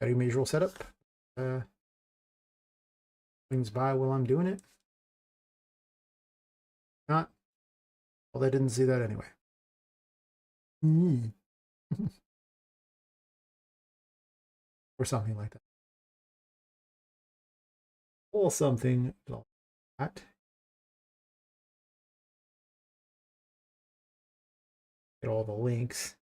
Gotta do my usual setup. Swings by while I'm doing it. Not. Well, they didn't see that anyway. Or something like that. Or something like that. Get all the links.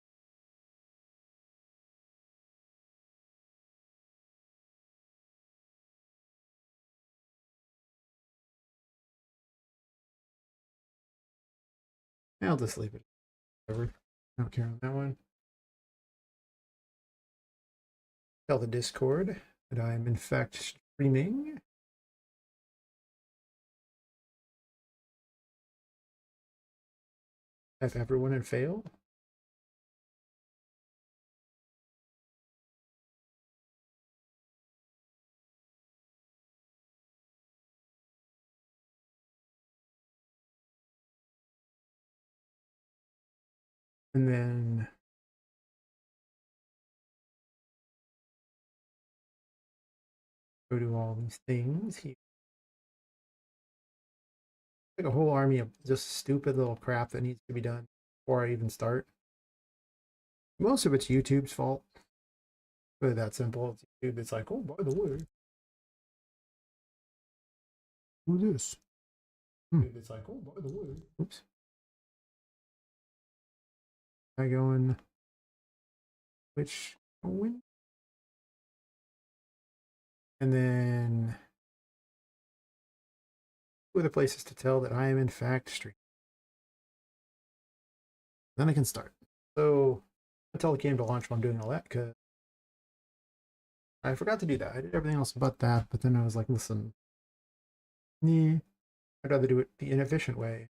I'll just leave it. Whatever. I don't care on that one. Tell the Discord that I'm in fact streaming. Have everyone and fail. And then go to all these things here. Like a whole army of just stupid little crap that needs to be done before I even start. Most of it's YouTube's fault. Really that simple. It's YouTube. It's like, oh, by the way, do this. It's like, oh, by the way. Oops. I go in which win? And then two other places to tell that I am in fact streaming. Then I can start. So I tell the game to launch while I'm doing all that because I forgot to do that. I did everything else but that, but then I was like, listen, I'd rather do it the inefficient way.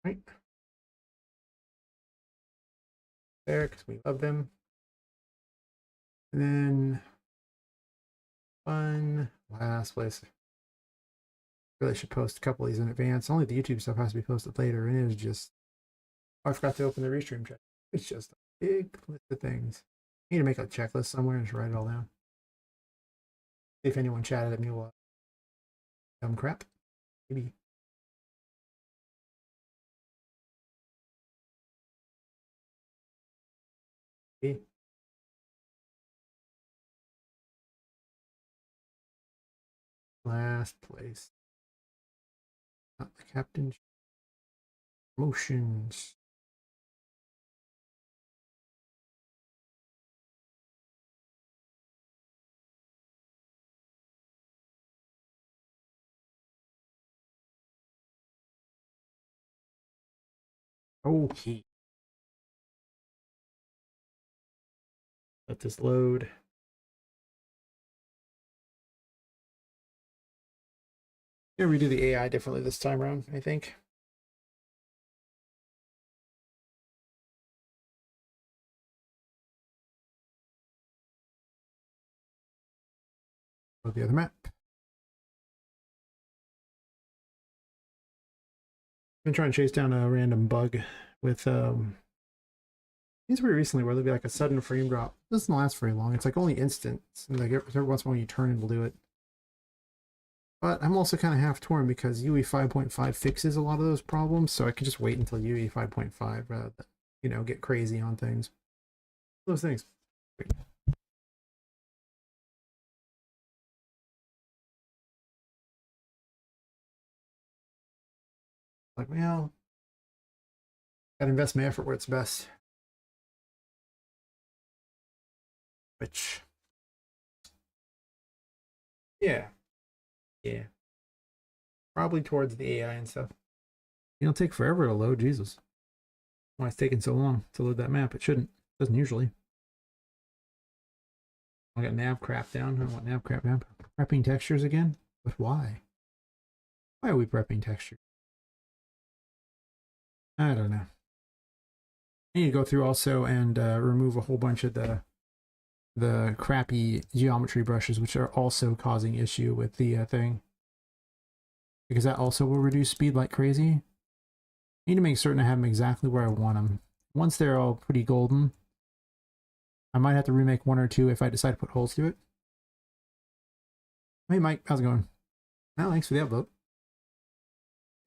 Right? There, because we love them. And then one last place. Really should post a couple of these in advance. Only the YouTube stuff has to be posted later, and it is just, oh, I forgot to open the restream check. It's just a big list of things. I need to make a checklist somewhere and just write it all down. See if anyone chatted at me while dumb crap. Maybe. Okay. Last place. Not the captain. Motions. Okay. Let this load. Gonna redo the AI differently this time around, I think. Go to the other map. Been trying to chase down a random bug with it's pretty recently where there'll be like a sudden frame drop. It doesn't last very long. It's like only instants, and like every once in a while you turn it'll do it. But I'm also kind of half torn because UE 5.5 fixes a lot of those problems, so I can just wait until UE 5.5 rather than, you know, get crazy on things. Those things. Like, well, gotta invest my effort where it's best. Which, yeah, probably towards the AI and stuff. It'll take forever to load, Jesus. Why it's taking so long to load that map? It shouldn't. It doesn't usually. I got nav crap down. I want nav crap down. Prepping textures again? But why? Why are we prepping textures? I don't know. I need to go through also and remove a whole bunch of the crappy geometry brushes, which are also causing issue with the thing. Because that also will reduce speed like crazy. I need to make certain I have them exactly where I want them. Once they're all pretty golden, I might have to remake one or two if I decide to put holes through it. Hey Mike, how's it going? Well, thanks for the upvote.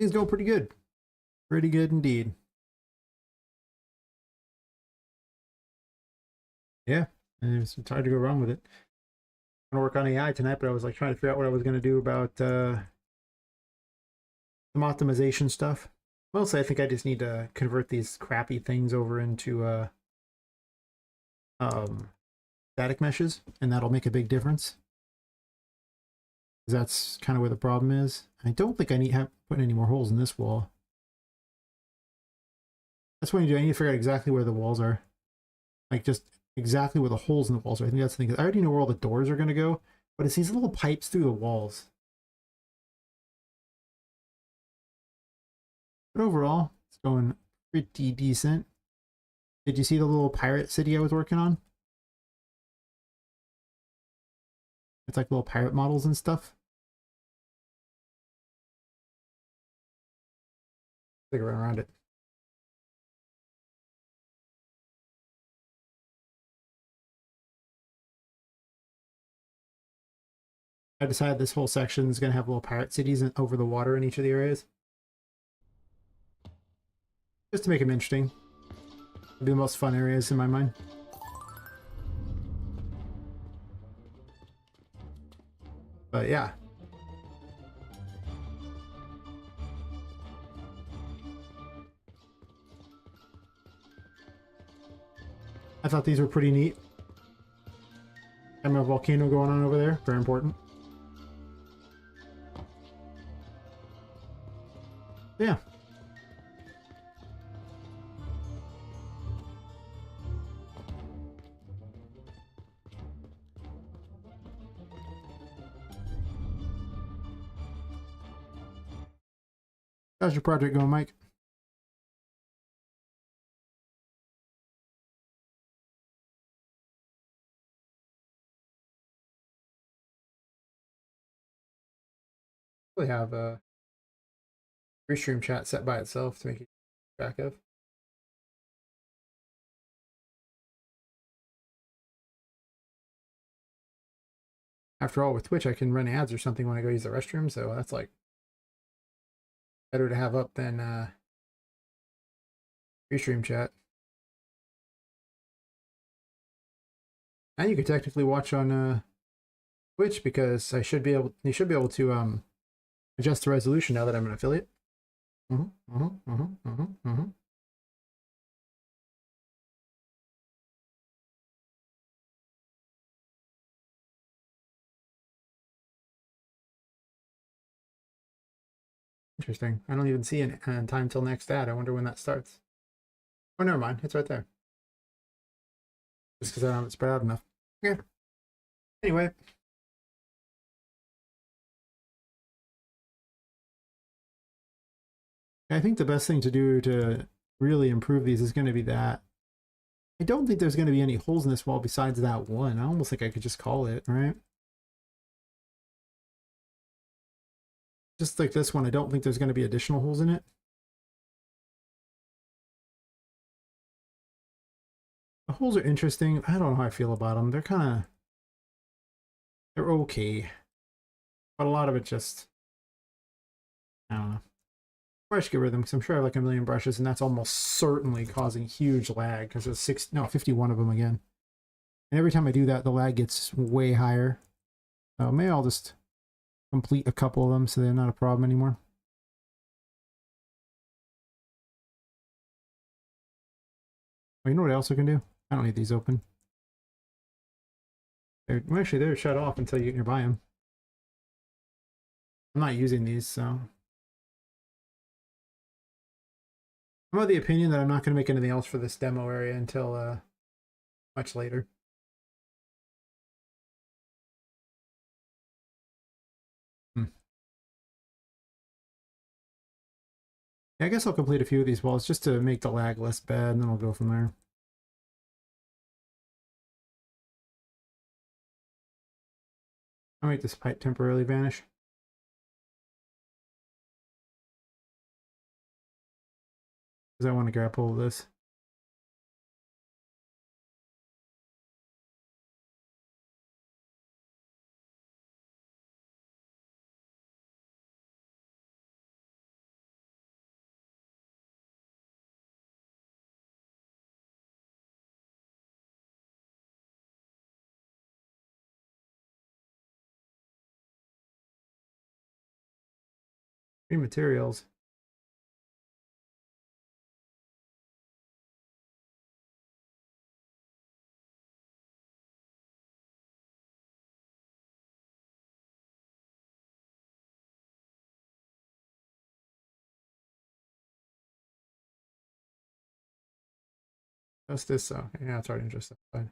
Things go pretty good. Pretty good indeed. Yeah, and it's hard to go wrong with it. I'm gonna work on AI tonight, but I was like trying to figure out what I was gonna do about some optimization stuff. Mostly I think I just need to convert these crappy things over into static meshes, and that'll make a big difference. That's kind of where the problem is. I don't think I need to put any more holes in this wall. That's what I need to do. I need to figure out exactly where the walls are. Like just exactly where the holes in the walls are. I think that's the thing. I already know where all the doors are going to go, but it's these little pipes through the walls. But overall, it's going pretty decent. Did you see the little pirate city I was working on? It's like little pirate models and stuff. Stick around it. I decided this whole section is going to have little pirate cities over the water in each of the areas. Just to make them interesting. It'll be the most fun areas in my mind. But yeah. I thought these were pretty neat. I have a volcano going on over there. Very important. Yeah. How's your project going, Mike? We have a restream chat set by itself to make it track of. After all, with Twitch, I can run ads or something when I go use the restroom, so that's like better to have up than restream chat. And you could technically watch on Twitch because you should be able to adjust the resolution now that I'm an affiliate. Interesting. I don't even see an time till next ad. I wonder when that starts. Oh, never mind. It's right there. Just because I don't have it spread out enough. Yeah. Anyway. I think the best thing to do to really improve these is going to be that. I don't think there's going to be any holes in this wall besides that one. I almost think I could just call it, right? Just like this one, I don't think there's going to be additional holes in it. The holes are interesting. I don't know how I feel about them. They're okay. But a lot of it just, I don't know. I should get rid of them because I'm sure I have like a million brushes and that's almost certainly causing huge lag because there's 51 of them again. And every time I do that, the lag gets way higher. So maybe I'll just complete a couple of them so they're not a problem anymore. Oh, you know what else I can do? I don't need these open. They're shut off until you buy them. I'm not using these, so. I'm of the opinion that I'm not going to make anything else for this demo area until much later. Yeah, I guess I'll complete a few of these walls just to make the lag less bad, and then I'll go from there. I'll make this pipe temporarily vanish. Because I want to grab hold of this. Free materials. That's this, okay, yeah, it's already just fine.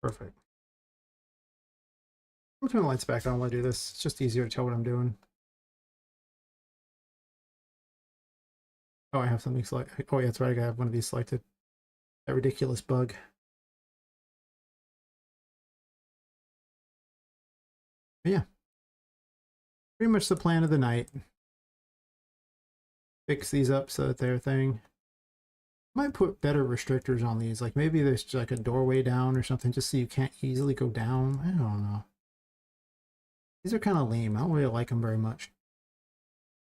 Perfect. I'll turn the lights back on while I do this. It's just easier to tell what I'm doing. Oh, I have something selected. Oh, yeah, that's right. I gotta have one of these selected. That ridiculous bug. But yeah. Pretty much the plan of the night. Fix these up so that they're a thing. Might put better restrictors on these. Like maybe there's just like a doorway down or something just so you can't easily go down. I don't know. These are kind of lame. I don't really like them very much.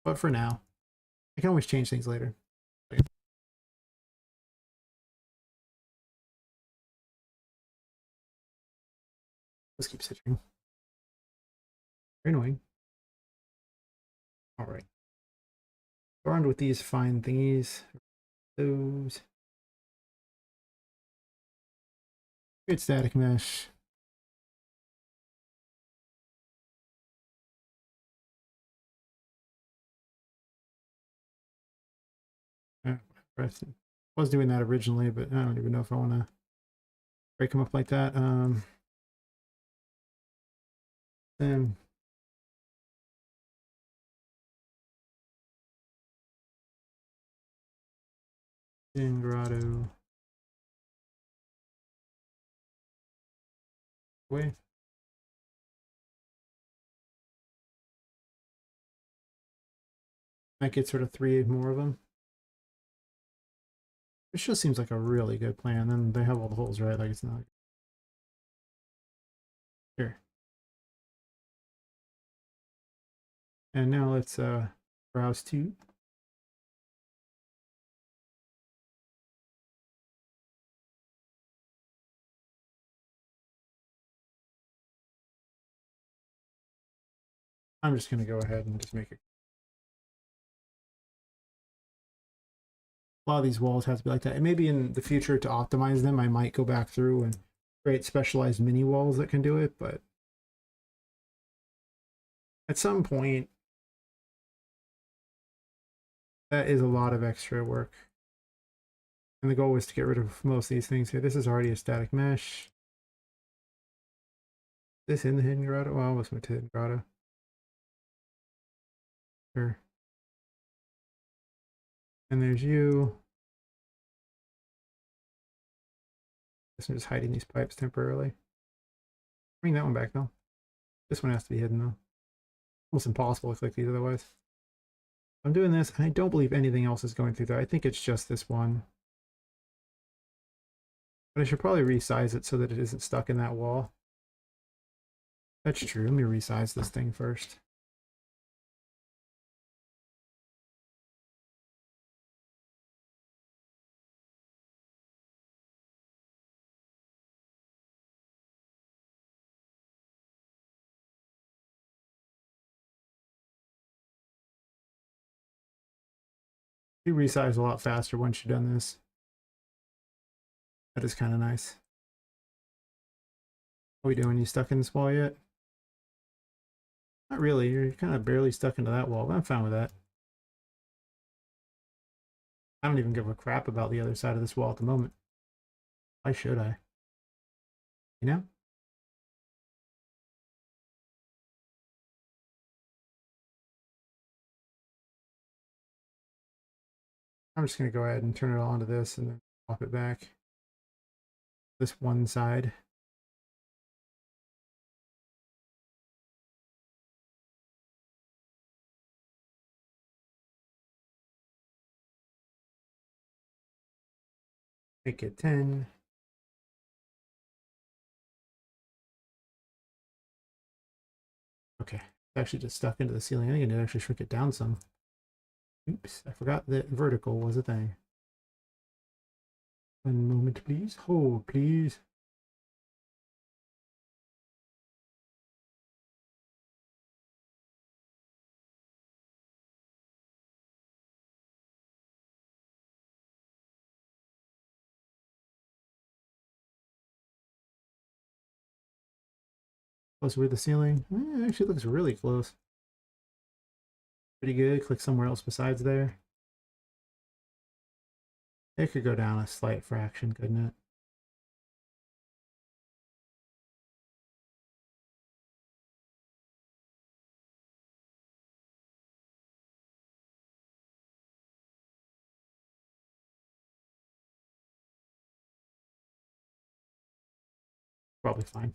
But for now, I can always change things later. Let's keep switching. Very annoying. All right. Armed with these fine thingies. Those. Create static mesh. I was doing that originally, but I don't even know if I want to break them up like that. Then in grotto way. Might get sort of 3 more of them. It just seems like a really good plan. Then they have all the holes, right? Like it's not. Here. And now let's browse to I'm just gonna go ahead and just make it. A lot of these walls have to be like that. And maybe in the future to optimize them, I might go back through and create specialized mini walls that can do it, but at some point that is a lot of extra work. And the goal was to get rid of most of these things here. This is already a static mesh. This in the hidden grotto? Well, I almost went to hidden grotto. Sure. And there's you. Guess I'm just hiding these pipes temporarily. Bring that one back though. This one has to be hidden though. Almost impossible to click these otherwise. I'm doing this, and I don't believe anything else is going through there. I think it's just this one. But I should probably resize it so that it isn't stuck in that wall. That's true. Let me resize this thing first. You resize a lot faster once you've done this. That is kind of nice. What are we doing? You stuck in this wall yet? Not really. You're kind of barely stuck into that wall, but I'm fine with that. I don't even give a crap about the other side of this wall at the moment. Why should I? You know? I'm just going to go ahead and turn it on to this and then pop it back. This one side. Make it 10. Okay, it's actually just stuck into the ceiling. I think I need to actually shrink it down some. Oops, I forgot that vertical was a thing. One moment, please. Hold, please. Closer with the ceiling. It actually looks really close. Pretty good. Click somewhere else besides there. It could go down a slight fraction, couldn't it? Probably fine.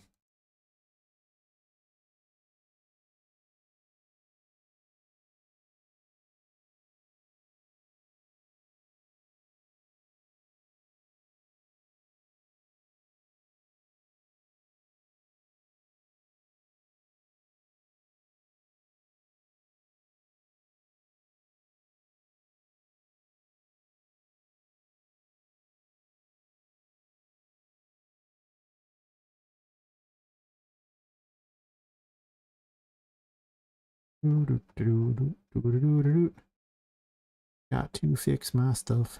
Got to fix my stuff.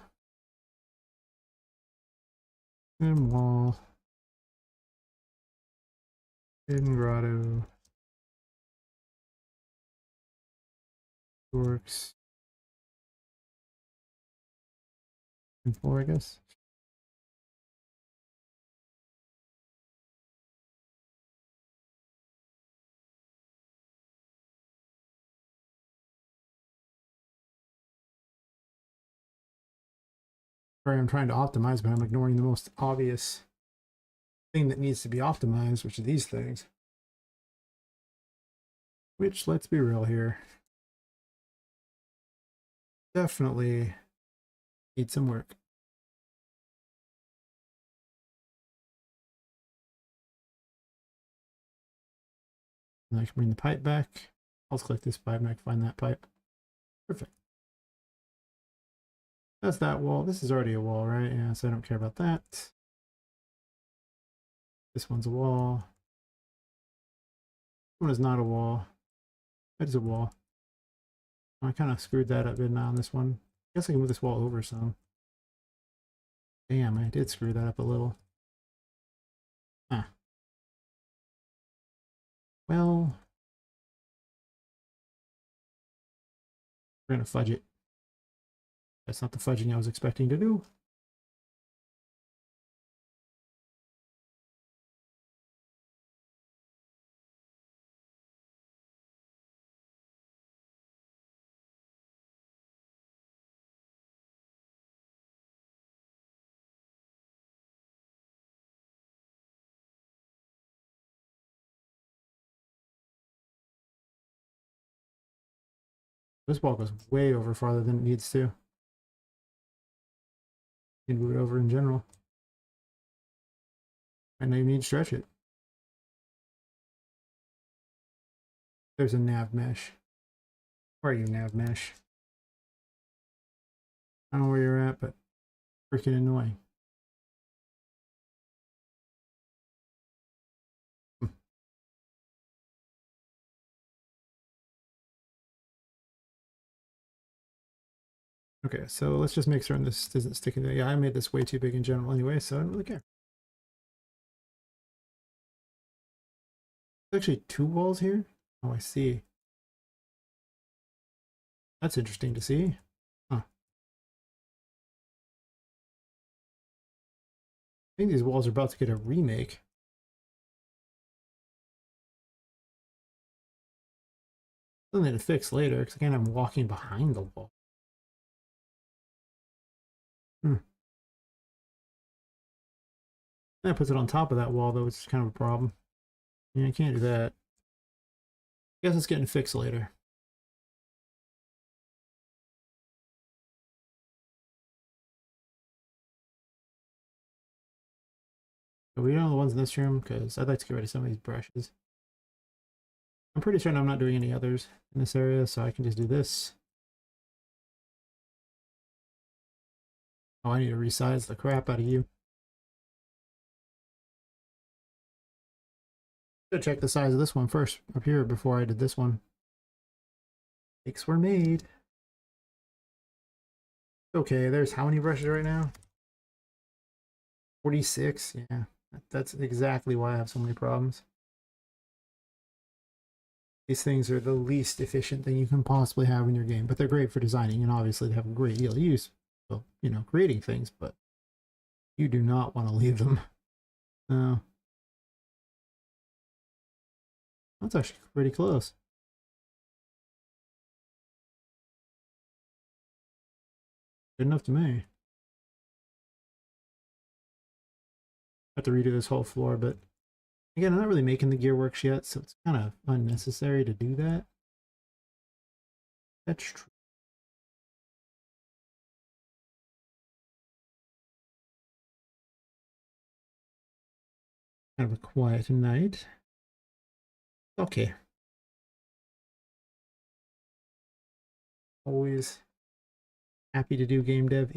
And wall. Hidden grotto. Works. And floor, I guess. Sorry, I'm trying to optimize, but I'm ignoring the most obvious thing that needs to be optimized, which are these things. Which, let's be real here, definitely need some work. And I can bring the pipe back. I'll click this pipe and I can find that pipe. Perfect. That's that wall. This is already a wall, right? Yeah, so I don't care about that. This one's a wall. This one is not a wall. That is a wall. I kind of screwed that up, didn't I, on this one? I guess I can move this wall over some. Damn, I did screw that up a little. Huh. Well, we're gonna fudge it. That's not the fudging I was expecting to do. This wall goes way over farther than it needs to. You can move it over in general. I know you need to stretch it. There's a nav mesh. Where are you, nav mesh? I don't know where you're at, but freaking annoying. Okay, so let's just make certain this isn't sticking there. Yeah, I made this way too big in general anyway, so I don't really care. There's actually two walls here. Oh, I see. That's interesting to see. Huh. I think these walls are about to get a remake. Something to fix later, because again, I'm walking behind the wall. That puts it on top of that wall, though, which is kind of a problem. Yeah, I can't do that. Guess it's getting fixed later. But we don't know the ones in this room, because I'd like to get rid of some of these brushes. I'm pretty sure I'm not doing any others in this area, so I can just do this. Oh, I need to resize the crap out of you. Should check the size of this one first up here before I did this one. Mistakes were made. Okay, there's how many brushes right now? 46. Yeah, that's exactly why I have so many problems. These things are the least efficient thing you can possibly have in your game, but they're great for designing, and obviously they have a great deal of use. So, you know, creating things, but you do not want to leave them. No. That's actually pretty close. Good enough to me. I have to redo this whole floor, but again, I'm not really making the gearworks yet, so it's kind of unnecessary to do that. That's true. Kind of a quiet night. Okay. Always happy to do game dev,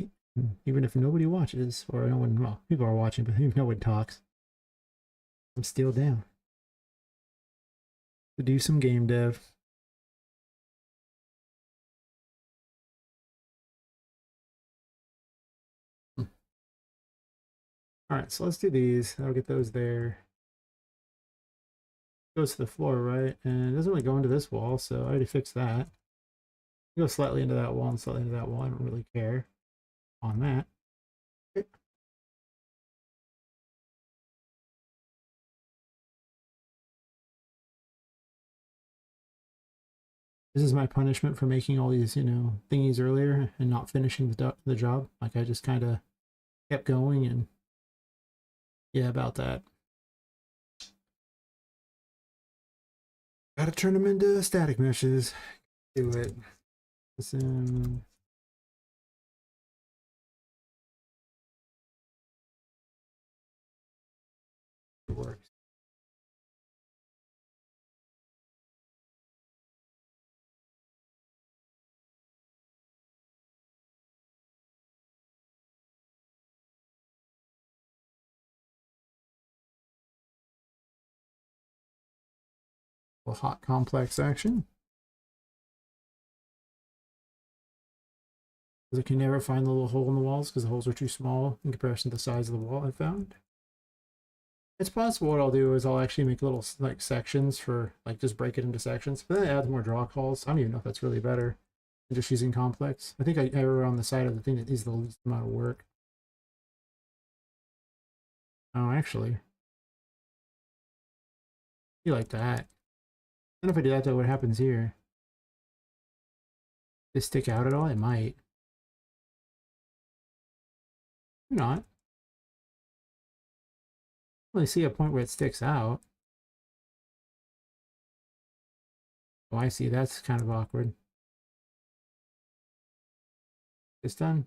even if nobody watches, or no one, well, people are watching, but if no one talks, I'm still down to do some game dev. All right, so let's do these. I'll get those there. Goes to the floor, right? And it doesn't really go into this wall, so I already fixed that. Go slightly into that wall and slightly into that wall. I don't really care on that. Okay. This is my punishment for making all these, you know, thingies earlier and not finishing the job. Like, I just kind of kept going, and yeah, about that. Gotta turn them into static meshes. Do it. Listen. It works. A hot complex action. Because I can never find the little hole in the walls because the holes are too small in comparison to the size of the wall I found. It's possible what I'll do is I'll actually make little like sections for like just break it into sections, but then it adds more draw calls. I don't even know if that's really better than just using complex. I think I err on the side of the thing that needs the least amount of work. Oh, actually, you like that. And if I do that though, what happens here? Does it stick out at all? It might. Or not. I don't really see a point where it sticks out. Oh, I see. That's kind of awkward. It's done.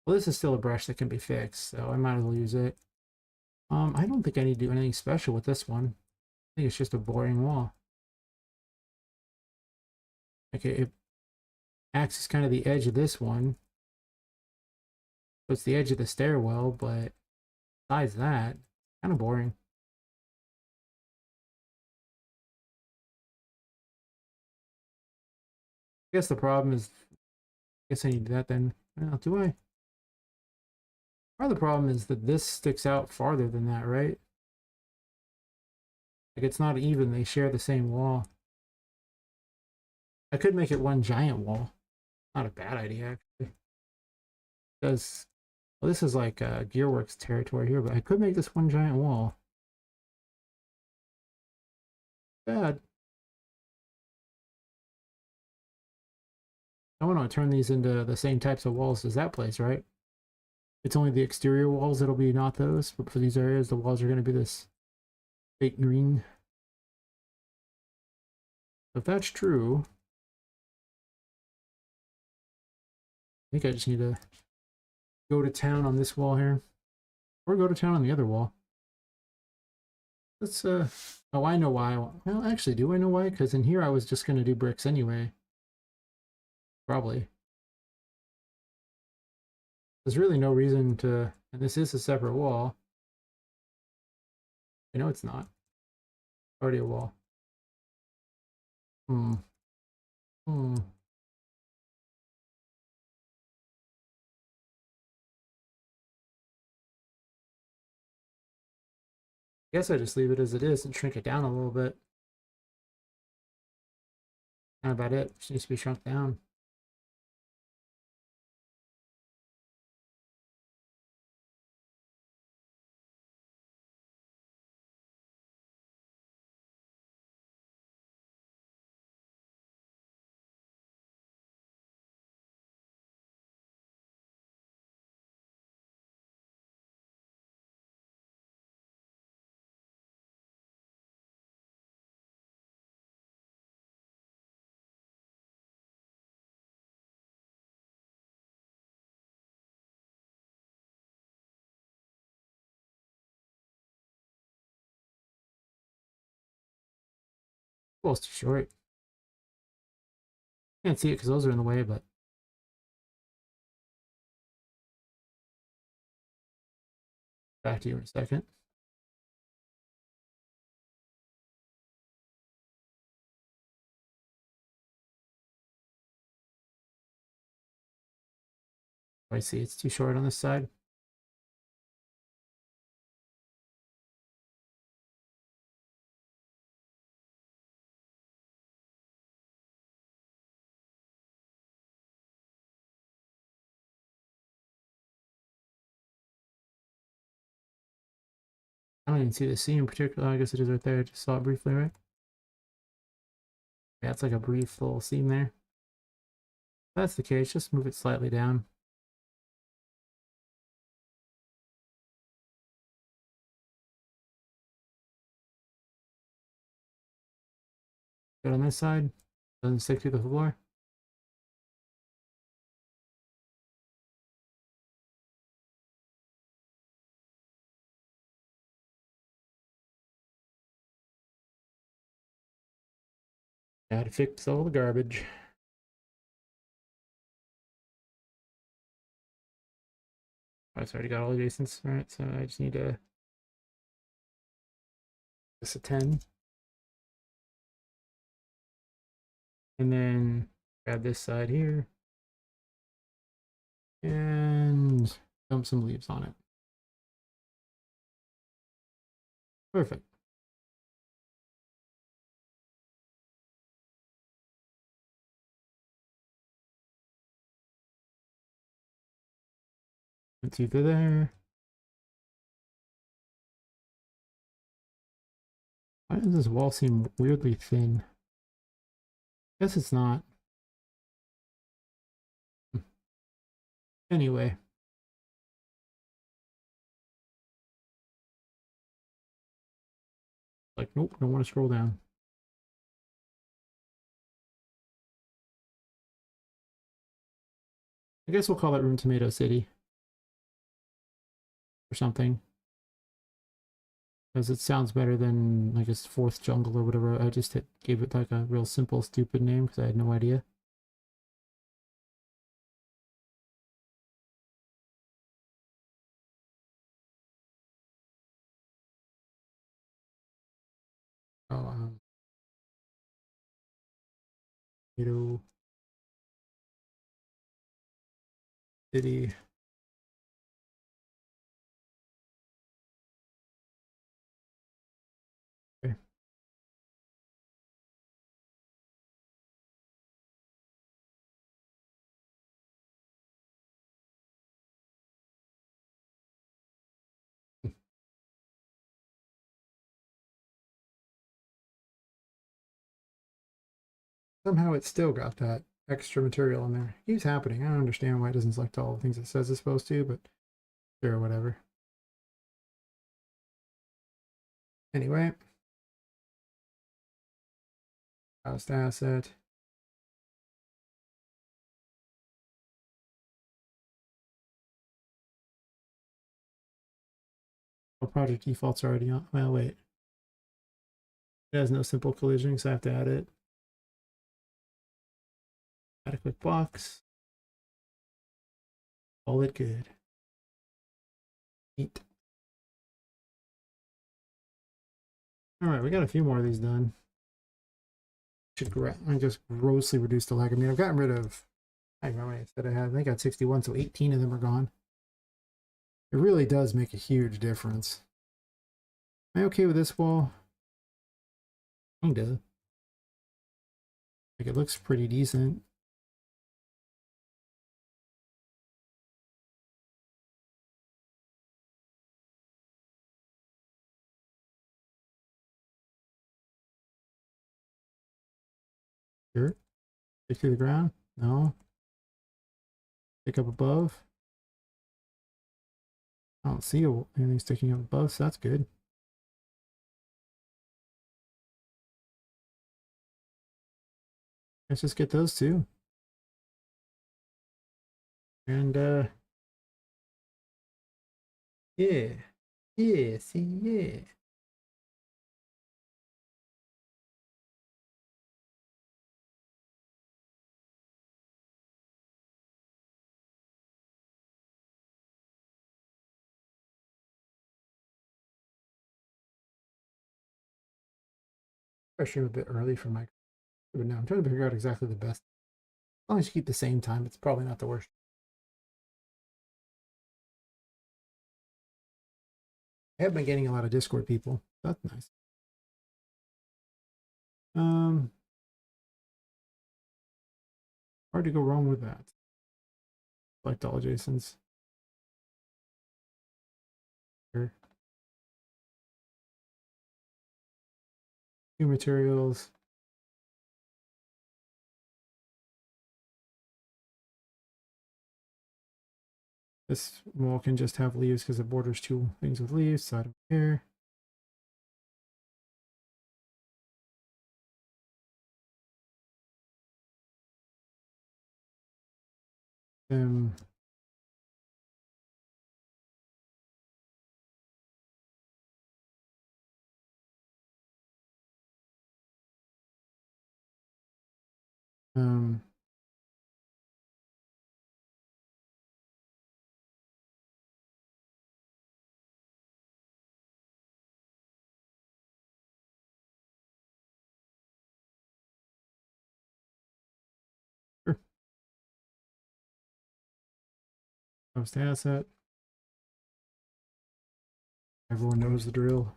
Well, this is still a brush that can be fixed, so I might as well use it. I don't think I need to do anything special with this one. I think it's just a boring wall. Okay, it acts as kind of the edge of this one. So it's the edge of the stairwell, but besides that, kind of boring. I guess the problem is, I guess I need that then. Well, do I? Part of the problem is that this sticks out farther than that, right? Like, it's not even, they share the same wall. I could make it one giant wall. Not a bad idea, actually. Because, well, this is like Gearworks territory here, but I could make this one giant wall. Bad. I want to turn these into the same types of walls as that place, right? It's only the exterior walls that'll be not those, but for these areas, the walls are going to be this fake green. If that's true, I think I just need to go to town on this wall here, or go to town on the other wall. Let's, oh, I know why. Well, actually, do I know why? Because in here I was just going to do bricks anyway. Probably. There's really no reason to, and this is a separate wall. I know it's not. Already a wall. Hmm. Hmm. Guess I just leave it as it is and shrink it down a little bit. Not about it. Just needs to be shrunk down. Well, it's too short. Can't see it because those are in the way, but back to you in a second. I see it's too short on this side. I don't even see the seam in particular. I guess it is right there. I just saw it briefly, right? Yeah, it's like a brief little seam there. If that's the case, just move it slightly down. Good on this side. Doesn't stick to the floor. Gotta fix all the garbage. Oh, it's already got all the adjacents. Alright, so I just need to this a 10. And then grab this side here and dump some leaves on it. Perfect. It's either there. Why does this wall seem weirdly thin? Guess it's not. Anyway. Like, nope, don't want to scroll down. I guess we'll call it Room Tomato City. Or something. Because it sounds better than, I guess, Fourth Jungle or whatever. I just gave it like a real simple, stupid name because I had no idea. Oh, Tomato City. Okay. Somehow it still got that. extra material in there. It keeps happening. I don't understand why it doesn't select all the things it says it's supposed to, but sure, whatever. Anyway, cost asset. Oh, project default's already on. Well, wait. It has no simple collision, so I have to add it. Add a quick box. All it good. Neat. All right, we got a few more of these done. I just grossly reduced the lag. I mean, I've gotten rid of, I don't know how many I said I had. I think I got 61, so 18 of them are gone. It really does make a huge difference. Am I okay with this wall? Kinda. Like, it looks pretty decent. Sure. Stick through the ground? No. Stick up above? I don't see anything sticking up above, so that's good. Let's just get those two. And, yeah. Yeah, see, yeah. I stream a bit early for my, but now I'm trying to figure out exactly the best. As long as you keep the same time, it's probably not the worst. I have been getting a lot of Discord people. That's nice. Hard to go wrong with that. Select all Jasons. Here. New materials. This wall can just have leaves because it borders two things with leaves, so I don't care. Um, um, sure. Post asset. Everyone knows the drill.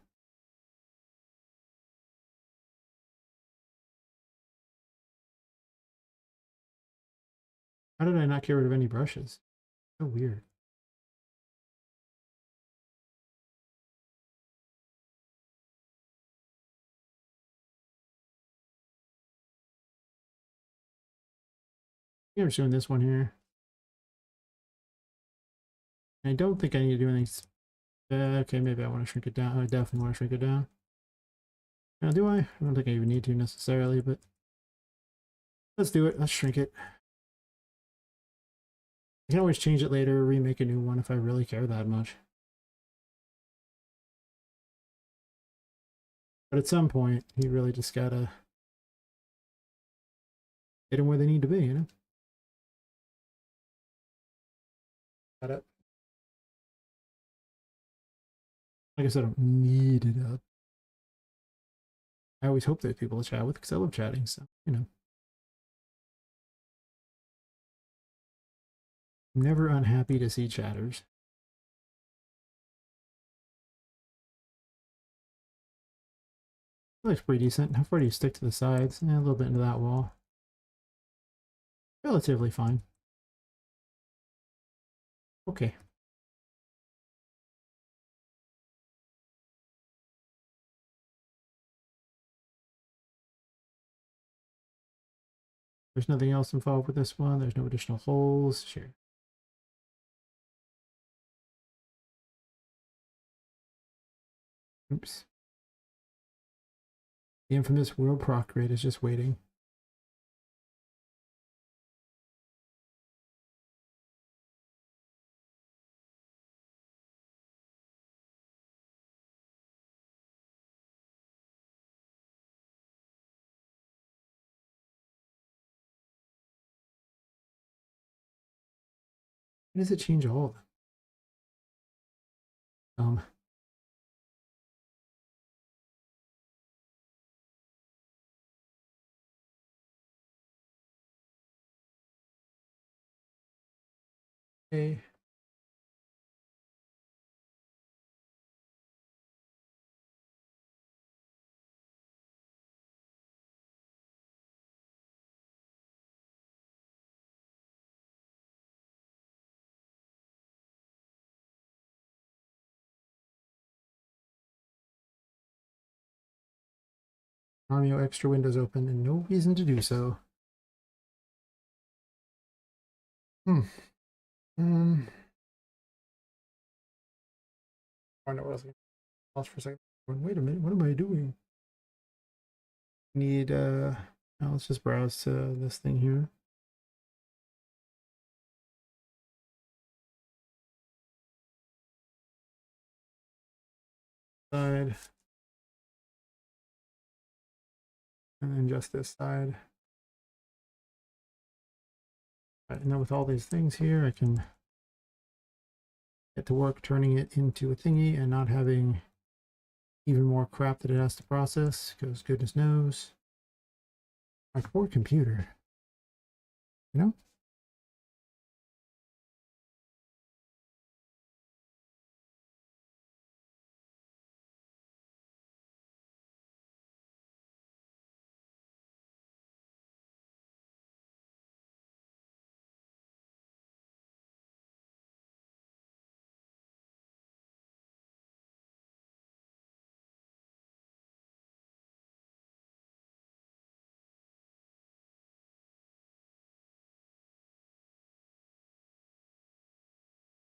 How did I not get rid of any brushes? So weird. I'm just doing this one here. I don't think I need to do anything. Okay, maybe I want to shrink it down. I definitely want to shrink it down. Now, do I? I don't think I even need to necessarily, but let's do it. Let's shrink it. I can always change it later, remake a new one if I really care that much. But at some point, you really just gotta get them where they need to be, you know? Got it. Like I said, I don't need it up. I always hope there's people to chat with because I love chatting, so, you know. I'm never unhappy to see chatters. It looks pretty decent. How far do you stick to the sides? Yeah, a little bit into that wall. Relatively fine. Okay. There's nothing else involved with this one. There's no additional holes. Sure. Oops. The infamous world proc grid is just waiting. Why does it change all of them? Okay. Romeo extra windows open and no reason to do so. Hmm. I know what else. Pause for a second. Wait a minute. What am I doing? Need now let's just browse to this thing here. Side. And then just this side. Right, and then with all these things here, I can get to work turning it into a thingy and not having even more crap that it has to process, because goodness knows. My poor computer. You know?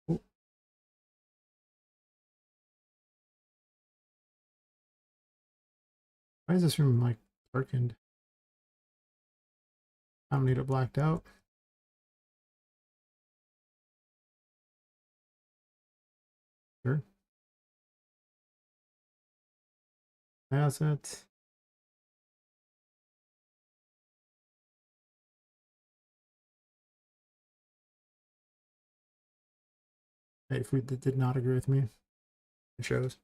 Oh, why is this room like darkened? I don't need it blacked out. Sure. Assets. Hey, food that did not agree with me. It shows.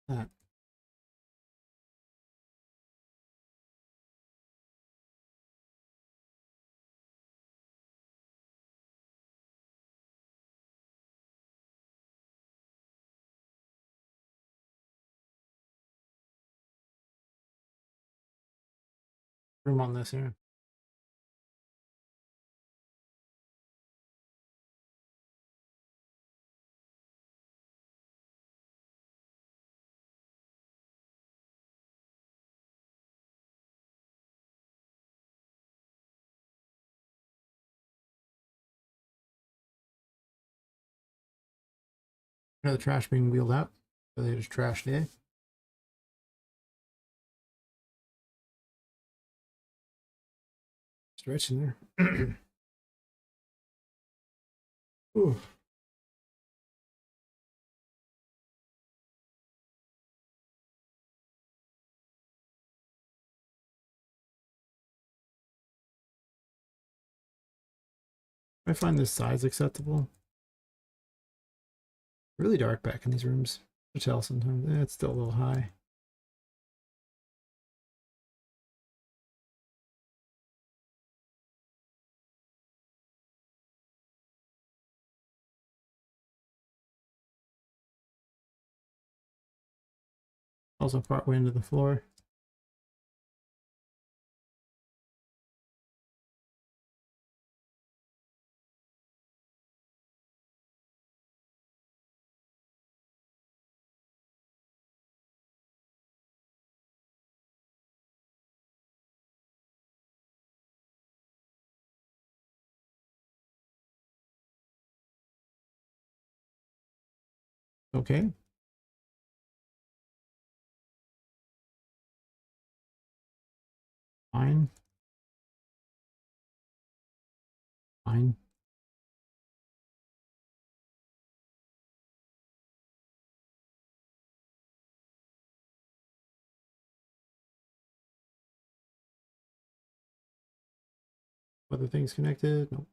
That. Room on this here. The trash being wheeled out. So they just trashed it. Stretch in there. Ooh. I find this size acceptable. Really dark back in these rooms. I tell sometimes it's still a little high. Also part way into the floor. Okay. Fine. Fine. Other things connected? Nope.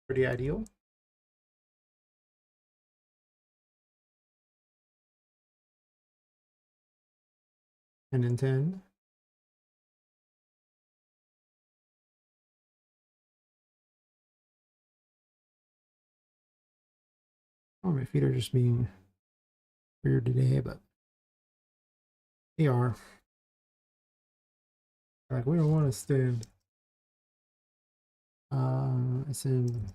Pretty ideal. And 10. Oh, my feet are just being weird today, but they are. Like, we don't want to stand. It's in.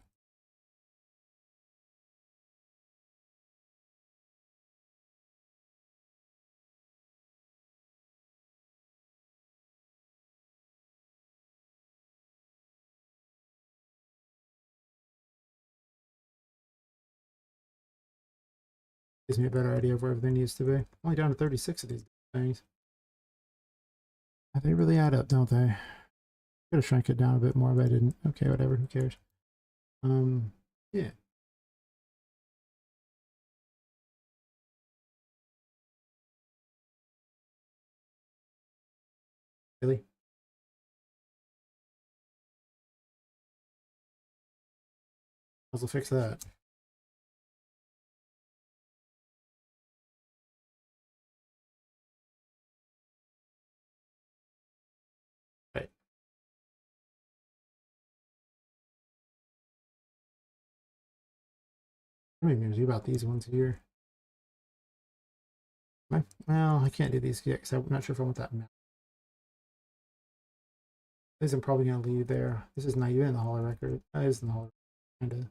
Gives me a better idea of where everything needs to be. Only down to 36 of these things. They really add up, don't they? Could have shrunk it down a bit more, but I didn't. Okay, whatever. Who cares? Yeah. Really? I'll fix that. Right. What am I going to do about these ones here? Well, I can't do these yet because I'm not sure if I want that map. This I'm probably going to leave there. This is not even in the Holo record. That is in the Holo. Kind of.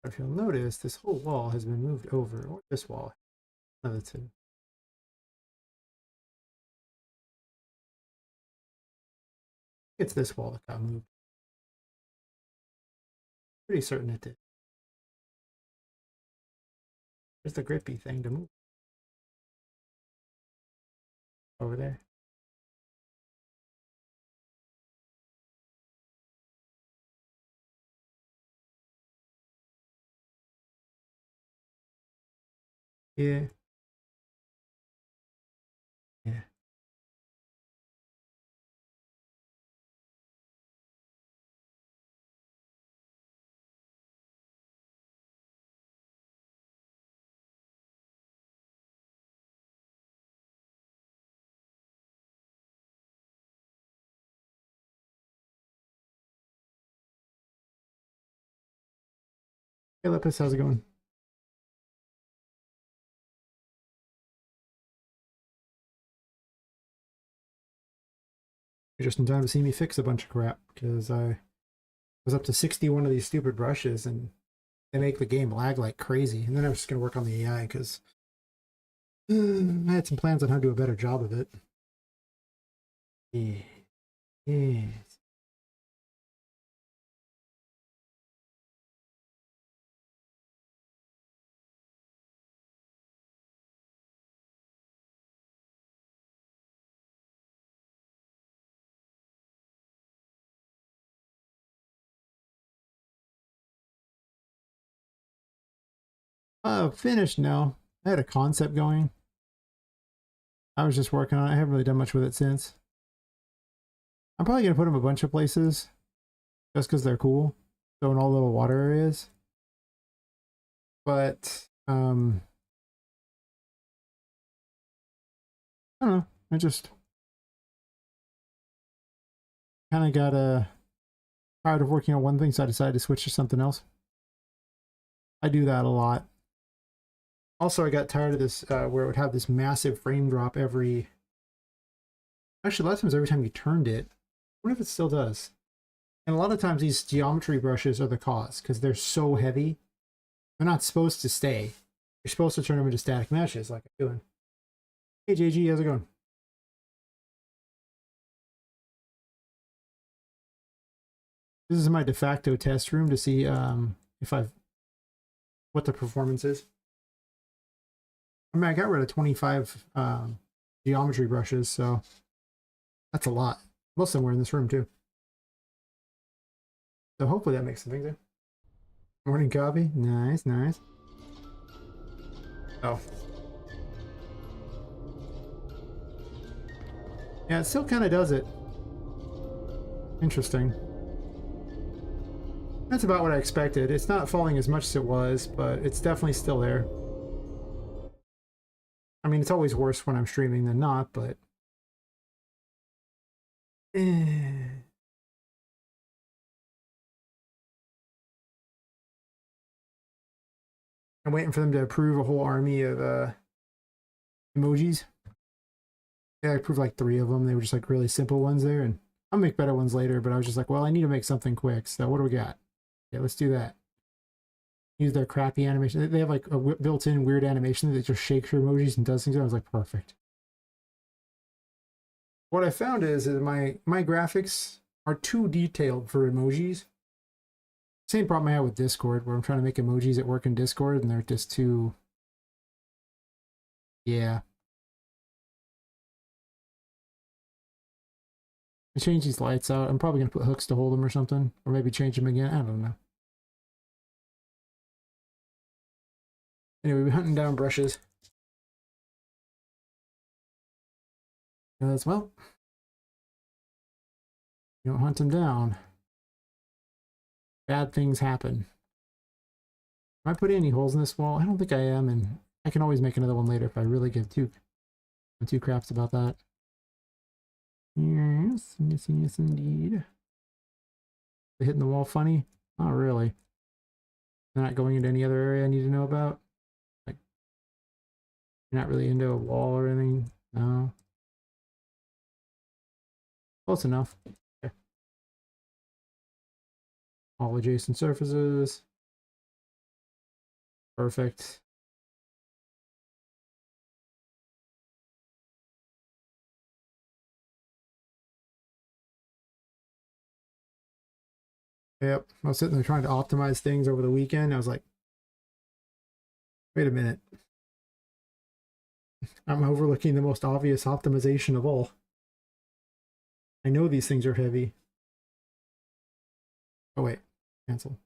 If you'll notice, this whole wall has been moved over, or this wall. One of the two. It's this wall that got moved. Pretty certain it did. There's the grippy thing to move. Over there. Yeah. Yeah. Hey, Lepus, how's it going? You're just in time to see me fix a bunch of crap because I was up to 61 of these stupid brushes and they make the game lag like crazy. And then I was just going to work on the AI because I had some plans on how to do a better job of it. Yeah. Yes. Finished now. I had a concept going. I was just working on it. I haven't really done much with it since. I'm probably going to put them a bunch of places just because they're cool. So in all little water areas. But, I don't know. I just kind of got tired of working on one thing, so I decided to switch to something else. I do that a lot. Also, I got tired of this, where it would have this massive frame drop every... Actually, a lot of times every time you turned it. I wonder if it still does. And a lot of times these geometry brushes are the cause, because they're so heavy. They're not supposed to stay. You're supposed to turn them into static meshes like I'm doing. Hey JG, how's it going? This is my de facto test room to see if I've what the performance is. I mean, I got rid of 25 geometry brushes, so that's a lot. Most of them were in this room too. So hopefully that makes some things there. Morning coffee. Nice, nice. Oh. Yeah, it still kind of does it. Interesting. That's about what I expected. It's not falling as much as it was, but it's definitely still there. I mean, it's always worse when I'm streaming than not, but... I'm waiting for them to approve a whole army of emojis. Yeah, I approved like 3 of them. They were just like really simple ones there, and I'll make better ones later, but I was just like, well, I need to make something quick, so what do we got? Yeah, let's do that. Use their crappy animation. They have like a built-in weird animation that just shakes your emojis and does things. I was like, perfect. What I found is that my graphics are too detailed for emojis. Same problem I have with Discord, where I'm trying to make emojis that work in Discord, and they're just too... Yeah. I change these lights out. I'm probably going to put hooks to hold them or something. Or maybe change them again. I don't know. Anyway, we're hunting down brushes. Because, well, you don't hunt them down, bad things happen. Am I putting any holes in this wall? I don't think I am, and I can always make another one later if I really give two craps about that. Yes, yes, yes, indeed. They hitting the wall funny? Not really. They're not going into any other area I need to know about? Like, you're not really into a wall or anything? No. Close enough. Okay. All adjacent surfaces. Perfect. Yep. I was sitting there trying to optimize things over the weekend. I was like, wait a minute. I'm overlooking the most obvious optimization of all. I know these things are heavy. Oh wait, cancel.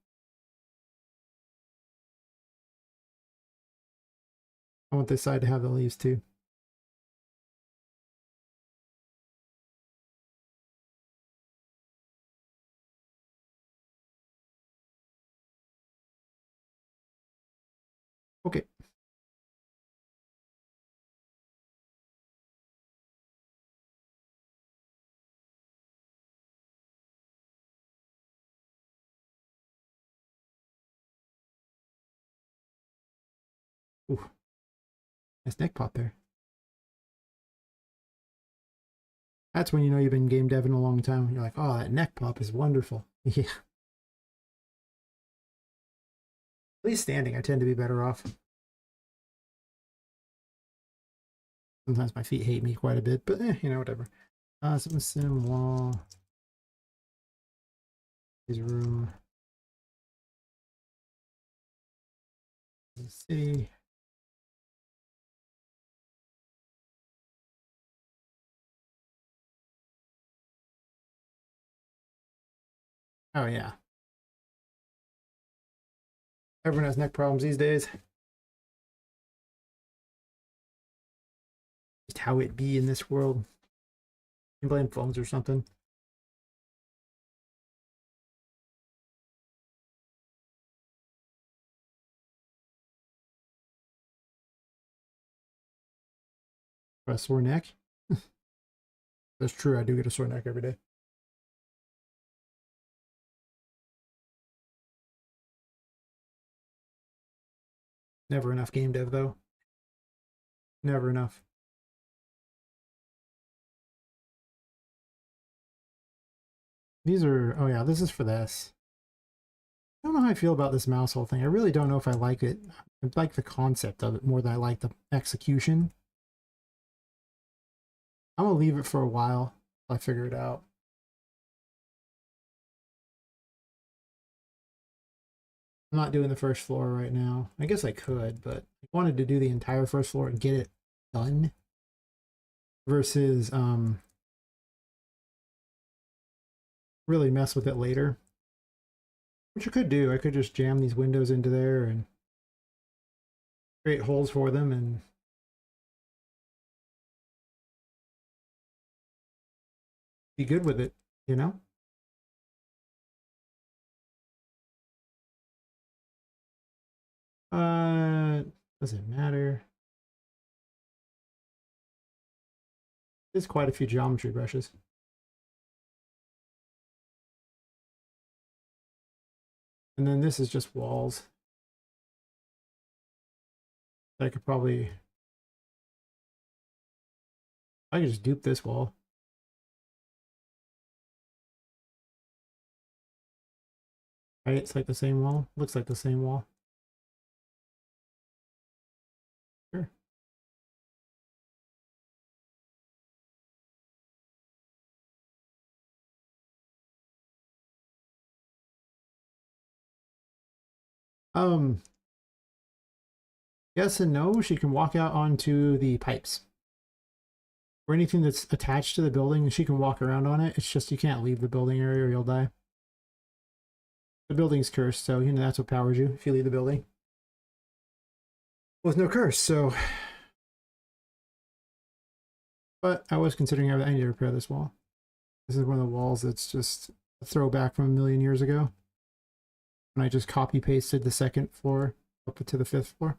I want this side to have the leaves too. Okay. Ooh, nice neck pop there. That's when you know you've been game deving a long time. You're like, oh, that neck pop is wonderful. Yeah. At least standing, I tend to be better off. Sometimes my feet hate me quite a bit, but you know, whatever. Some sim wall. His room. Let's see. Oh yeah. Everyone has neck problems these days. Just how it be in this world. You blame phones or something. For a sore neck? That's true, I do get a sore neck every day. Never enough game dev though. Never enough. These are, oh yeah, this is for this. don't know how I feel about this mouse hole thing. I really don't know if I like it. I like the concept of it more than I like the execution. I'm gonna leave it for a while till I figure it out. I'm not doing the first floor right now. I guess I could, but I wanted to do the entire first floor and get it done versus really mess with it later. Which I could do. I could just jam these windows into there and create holes for them and be good with it, you know? Doesn't matter. There's quite a few geometry brushes. And then this is just walls. I could probably... I could just dupe this wall. Right, it's like the same wall. Looks like the same wall. Sure. Yes and no. She can walk out onto the pipes. Or anything that's attached to the building, she can walk around on it. It's just you can't leave the building area or you'll die. The building's cursed, so you know that's what powers you if you leave the building. With no curse, so... But I was considering I need to repair this wall. This is one of the walls that's just a throwback from a million years ago. And I just copy pasted the second floor up to the 5th floor.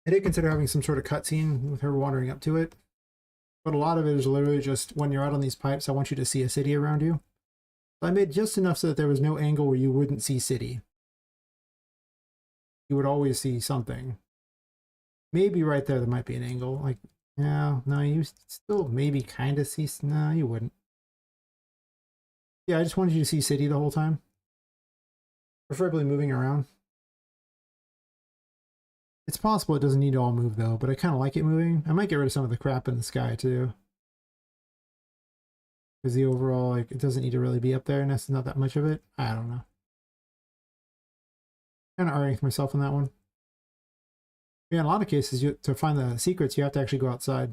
I did consider having some sort of cutscene with her wandering up to it. But a lot of it is literally just when you're out on these pipes, I want you to see a city around you. So I made just enough so that there was no angle where you wouldn't see city. You would always see something. Maybe right there might be an angle. Like, no, you still maybe kind of see... No, you wouldn't. Yeah, I just wanted you to see city the whole time. Preferably moving around. It's possible it doesn't need to all move though, but I kind of like it moving. I might get rid of some of the crap in the sky too. Because the overall, like, it doesn't need to really be up there and that's not that much of it. I don't know. Kind of arguing with myself on that one. Yeah, in a lot of cases, to find the secrets, you have to actually go outside.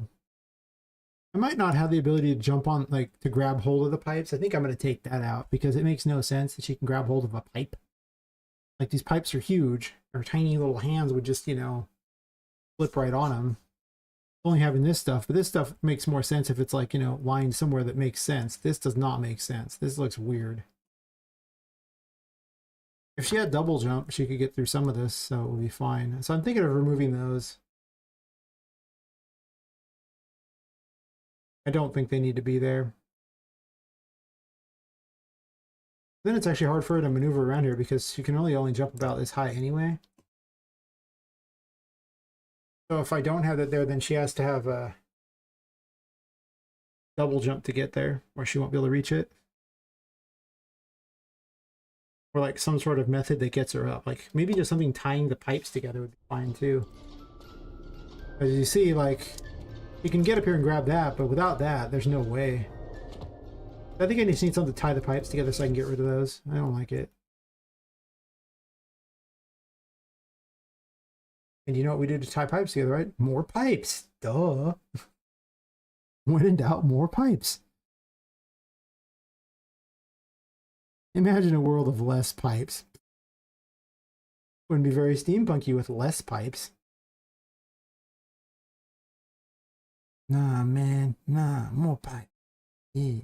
I might not have the ability to jump on, like, to grab hold of the pipes. I think I'm going to take that out because it makes no sense that she can grab hold of a pipe. Like, these pipes are huge. Her tiny little hands would just, you know, flip right on them. Only having this stuff, but this stuff makes more sense if it's, like, you know, lined somewhere that makes sense. This does not make sense. This looks weird. If she had double jump, she could get through some of this, so it would be fine. So I'm thinking of removing those. I don't think they need to be there. Then it's actually hard for her to maneuver around here because she can only jump about this high anyway. So if I don't have that there, then she has to have a double jump to get there, or she won't be able to reach it. Or like some sort of method that gets her up. Like maybe just something tying the pipes together would be fine too. As you see, like, you can get up here and grab that, but without that, there's no way. I think I just need something to tie the pipes together so I can get rid of those. I don't like it. And you know what we do to tie pipes together, right? More pipes. Duh. When in doubt, more pipes. Imagine a world of less pipes. Wouldn't be very steampunky with less pipes. Nah, man. Nah, more pipes. Yeah.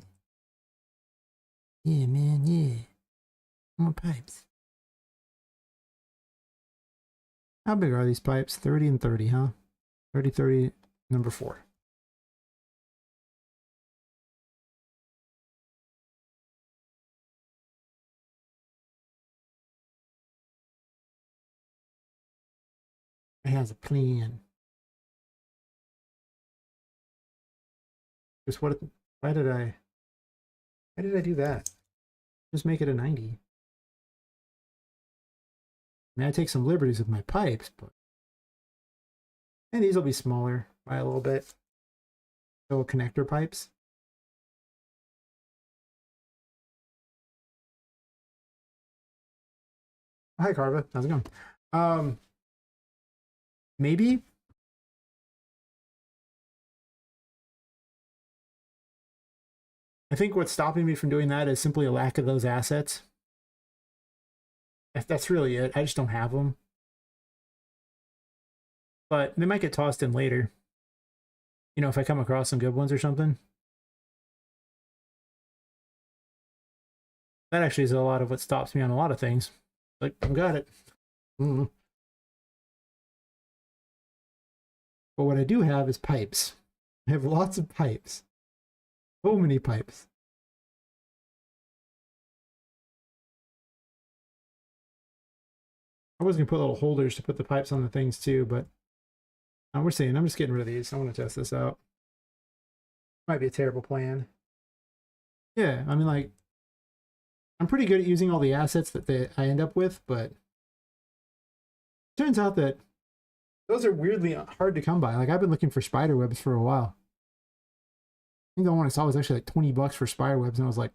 Yeah, man, yeah. More pipes. How big are these pipes? 30 and 30, huh? 30, 30, number 4. It has a plan. Just what? Why did I? Why did I do that? Just make it a 90. I mean, I take some liberties with my pipes, but and these will be smaller by a little bit. Little connector pipes. Hi, Carva. How's it going? Um, maybe. I think what's stopping me from doing that is simply a lack of those assets. That's really it. I just don't have them. But they might get tossed in later. You know, if I come across some good ones or something. That actually is a lot of what stops me on a lot of things. Like, I've got it. Mm. But what I do have is pipes. I have lots of pipes. So many pipes. I was going to put little holders to put the pipes on the things too, but we're seeing. I'm just getting rid of these. I want to test this out. Might be a terrible plan. Yeah, I mean, like, I'm pretty good at using all the assets that I end up with, but it turns out that those are weirdly hard to come by. Like, I've been looking for spider webs for a while. I think the one I saw was actually like 20 bucks for spider webs, and I was like,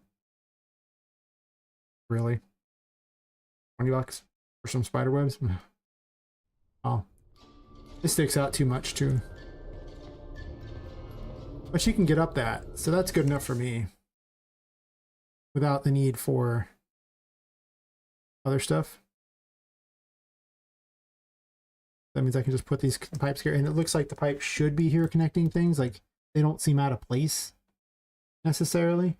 really? 20 bucks for some spider webs? Oh, this sticks out too much too. But she can get up that, so that's good enough for me. Without the need for other stuff. That means I can just put these pipes here, and it looks like the pipe should be here connecting things. Like, they don't seem out of place necessarily.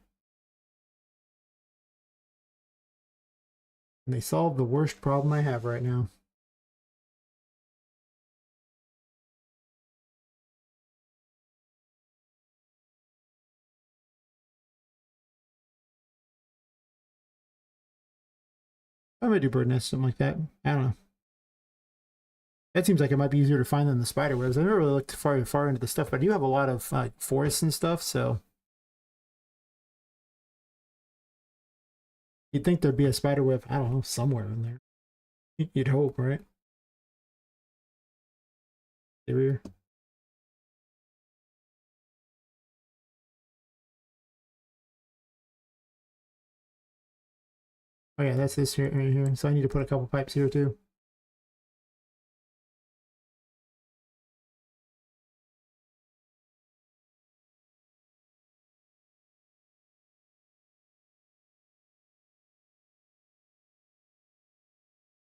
And they solve the worst problem I have right now. I might do bird nest, something like that. I don't know. That seems like it might be easier to find than the spider webs. I've never really looked far into the stuff, but I do have a lot of forests and stuff, so you'd think there'd be a spider web, I don't know, somewhere in there. You'd hope, right? There. Oh yeah, that's this here right here. So I need to put a couple pipes here too.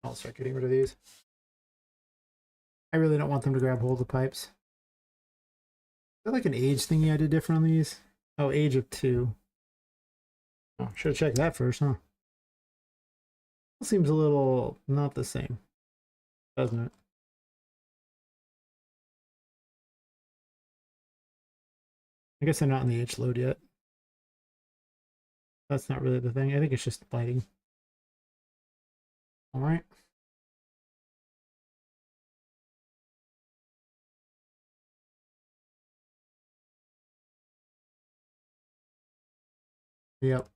I'll start getting rid of these. I really don't want them to grab hold of the pipes. Is that like an age thingy I did different on these? Oh, age of 2. Oh, should have checked that first, huh? Seems a little not the same, doesn't it? I guess I'm not in the H load yet. That's not really the thing. I think it's just lighting. All right. Yep.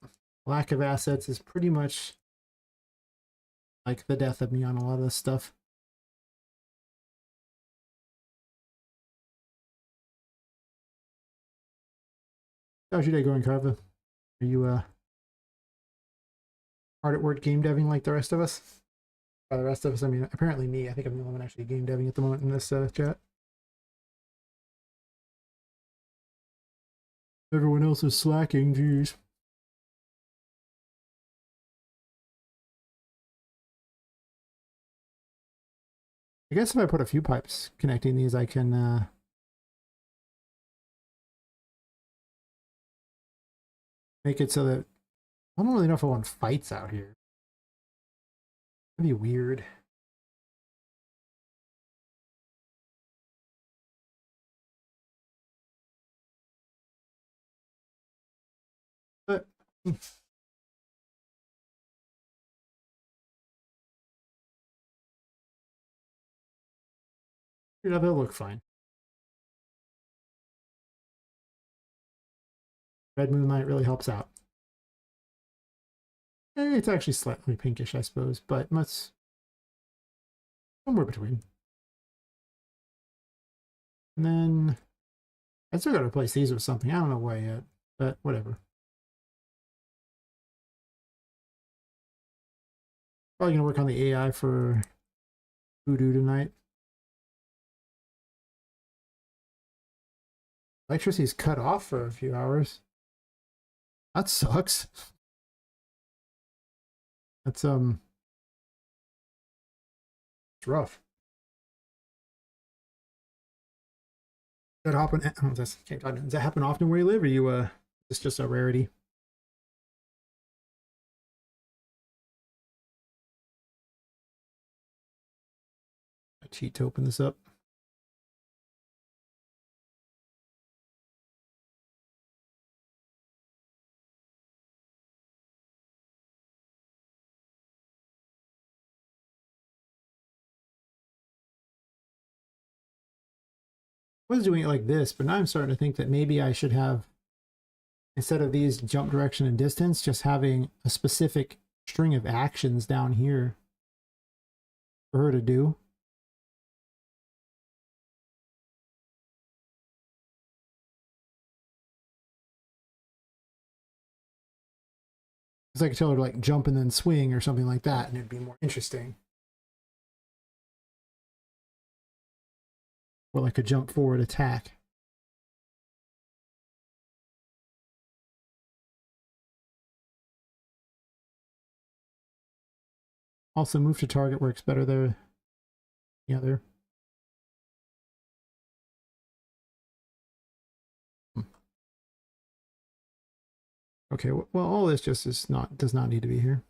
Lack of assets is pretty much like the death of me on a lot of this stuff. How's your day going, Carva? Are you hard at work game deving like the rest of us? By the rest of us, I mean apparently me. I think I'm the only one actually game deving at the moment in this chat. Everyone else is slacking. Geez. I guess if I put a few pipes connecting these, I can make it so that I don't really know if I want fights out here. That'd be weird. But you know, they'll look fine. Red Moonlight really helps out. It's actually slightly pinkish, I suppose, but much somewhere between. And then I still got to replace these with something. I don't know why yet, but whatever. Probably gonna work on the AI for Voodoo tonight. Electricity's cut off for a few hours. That sucks. That's it's rough. That happen? Oh, does that happen often where you live, or you it's just a rarity? I cheat to open this up. I was doing it like this, but now I'm starting to think that maybe I should have, instead of these jump direction and distance, just having a specific string of actions down here for her to do. Because I could tell her to like jump and then swing or something like that, and it'd be more interesting. Or like a jump forward attack. Also, move to target works better there. Yeah, there. Okay, well, all this just does not need to be here.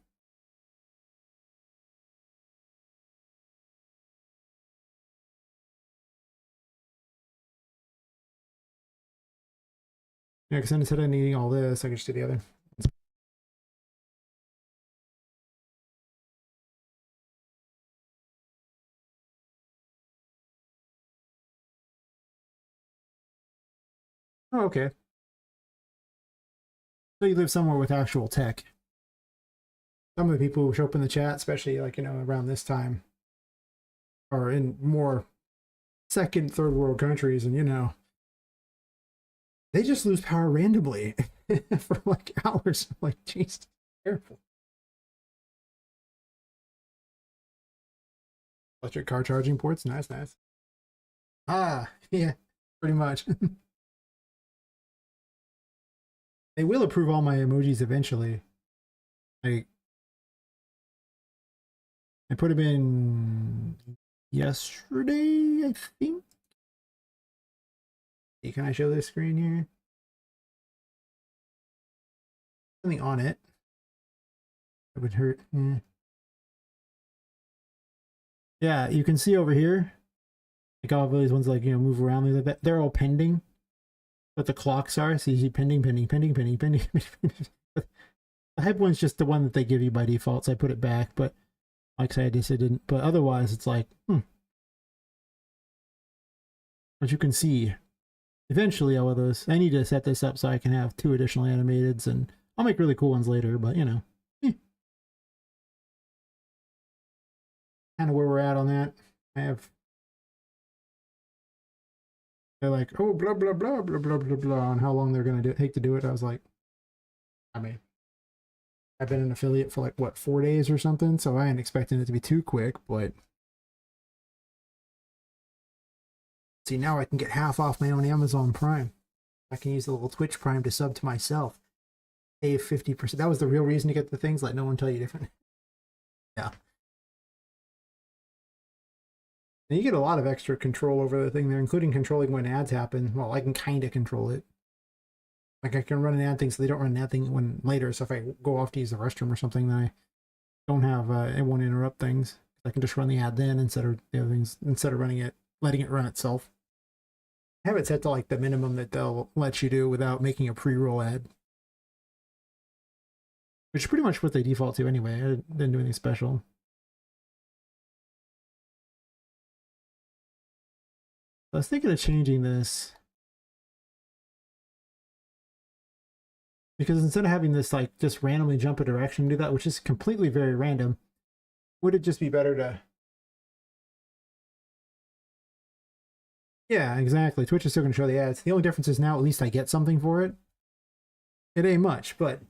Yeah, because instead of needing all this, I can just do the other. Oh, okay. So you live somewhere with actual tech. Some of the people who show up in the chat, especially like, around this time, are in more second, third world countries, and they just lose power randomly for like hours. Like, jeez, careful. Electric car charging ports, nice, nice. Ah, yeah, pretty much. They will approve all my emojis eventually. I put them in yesterday, I think. Hey, can I show this screen here? Something on it. It would hurt. Yeah, you can see over here, like all of these ones, like, move around like that. They're all pending, but the clocks are. So you see pending, pending, pending, pending, pending. The hype one's just the one that they give you by default, so I put it back. But like I said, I didn't. But otherwise, it's like, But you can see, eventually, all of those. I need to set this up so I can have 2 additional animateds, and I'll make really cool ones later. But kind of where we're at on that. I have. They're like, oh, blah blah blah blah blah blah blah, on how long they're gonna take to do it. I was like, I mean, I've been an affiliate for like what 4 days or something, so I ain't expecting it to be too quick. But see, now I can get half off my own Amazon Prime. I can use the little Twitch Prime to sub to myself. Save 50%. That was the real reason to get the things. Let no one tell you different. Yeah. And you get a lot of extra control over the thing there, including controlling when ads happen. Well, I can kind of control it. Like I can run an ad thing so they don't run an ad thing when later. So if I go off to use the restroom or something, then I don't have it won't interrupt things. I can just run the ad then instead of the other things, instead of running it, letting it run itself. I have it set to like the minimum that they'll let you do without making a pre-roll ad, which is pretty much what they default to anyway. I didn't do anything special. I was thinking of changing this Because instead of having this like just randomly jump a direction and do that, which is completely very random, would it just be better to... Yeah, exactly. Twitch is still going to show the ads. The only difference is now at least I get something for it. It ain't much, but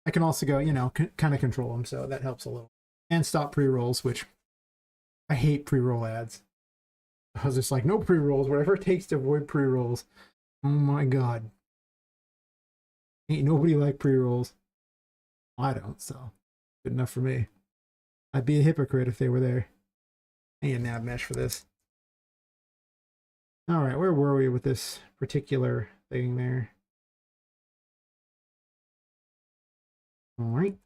I can also go, you know, kind of control them, so that helps a little. And stop pre-rolls, which I hate pre-roll ads. I was just like, no pre-rolls, whatever it takes to avoid pre-rolls. Oh my god. Ain't nobody like pre-rolls. I don't, so good enough for me. I'd be a hypocrite if they were there. I need a nav mesh for this. Alright, where were we with this particular thing there? Alright.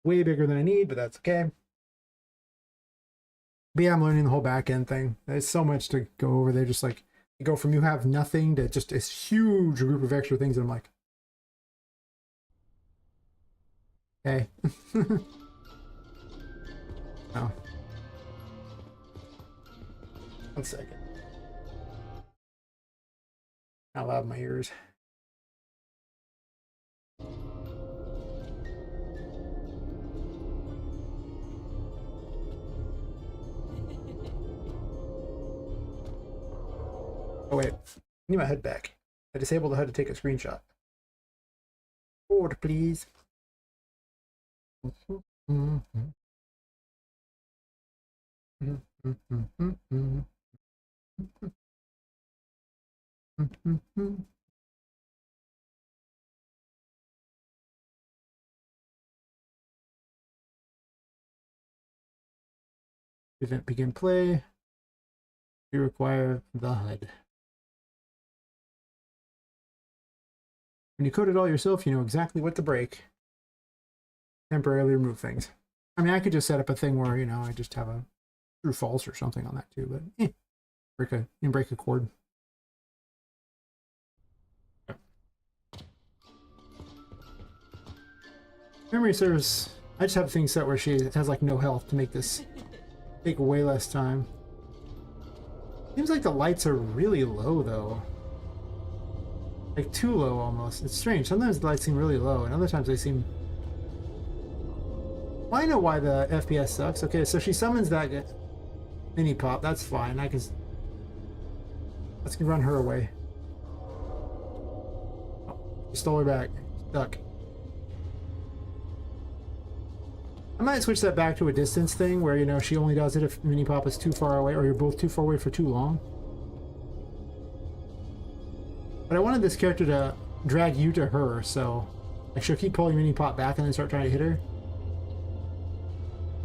Way bigger than I need, but that's okay. But yeah, I'm learning the whole back end thing. There's so much to go over there. Just like, you go from you have nothing to just this huge group of extra things. And I'm like, okay. Oh. 1 second. Out loud in my ears. Oh wait, I need my HUD back. I disabled the HUD to take a screenshot. Forward, please. Event begin play. You require the HUD. When you code it all yourself, you know exactly what to break. Temporarily remove things. I mean, I could just set up a thing where, you know, I just have a true false or something on that too, but break a chord. Memory serves, I just have things set where she has like no health to make this take way less time. Seems like the lights are really low though. Like too low almost. It's strange. Sometimes the lights seem really low and other times they seem... Well, I know why the FPS sucks. Okay, so she summons that mini pop. That's fine. Let's run her away. Oh, she stole her back. Stuck. I might switch that back to a distance thing where, you know, she only does it if mini pop is too far away or you're both too far away for too long. But I wanted this character to drag you to her, so like she'll keep pulling mini pop back and then start trying to hit her.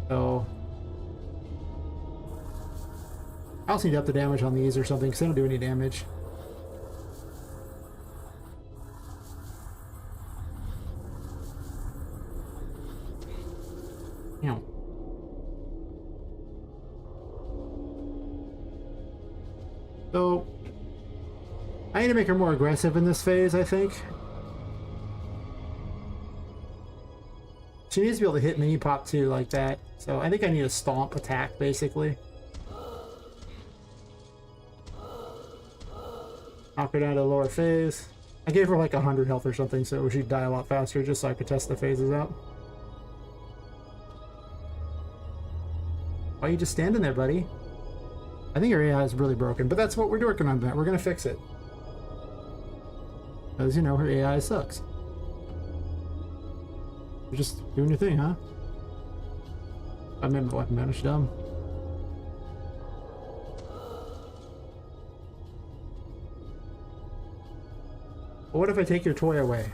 So I also need up the damage on these or something because they don't do any damage. You So I need to make her more aggressive in this phase, I think. She needs to be able to hit mini pop too, like that. So I think I need a stomp attack, basically. Knock her down to the lower phase. I gave her like 100 health or something, so she'd die a lot faster, just so I could test the phases out. Why are you just standing there, buddy? I think your AI is really broken, but that's what we're working on. That we're gonna fix it. Because, you know, her AI sucks. You're just doing your thing, huh? I remember what managed dumb. But what if I take your toy away?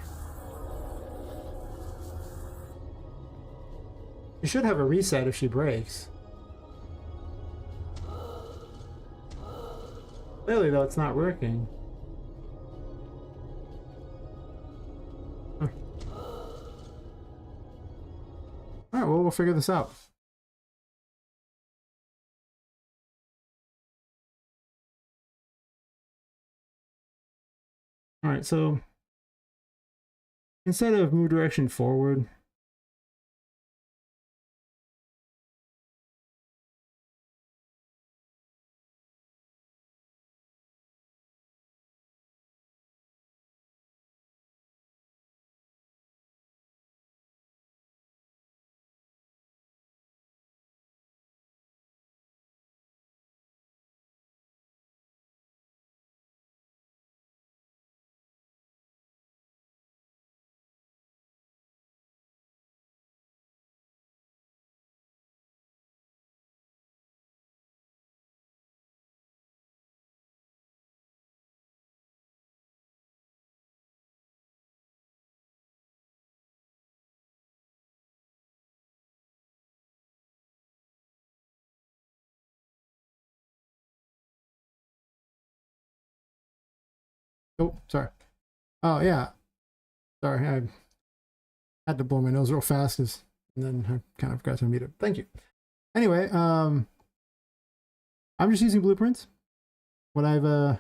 You should have a reset if she breaks. Clearly, though, it's not working. Huh. Alright, well, we'll figure this out. Alright, so instead of move direction forward, Oh, sorry. Oh, yeah. Sorry, I had to blow my nose real fast, and then I kind of forgot to unmute it. Thank you. Anyway, I'm just using blueprints. What I've, and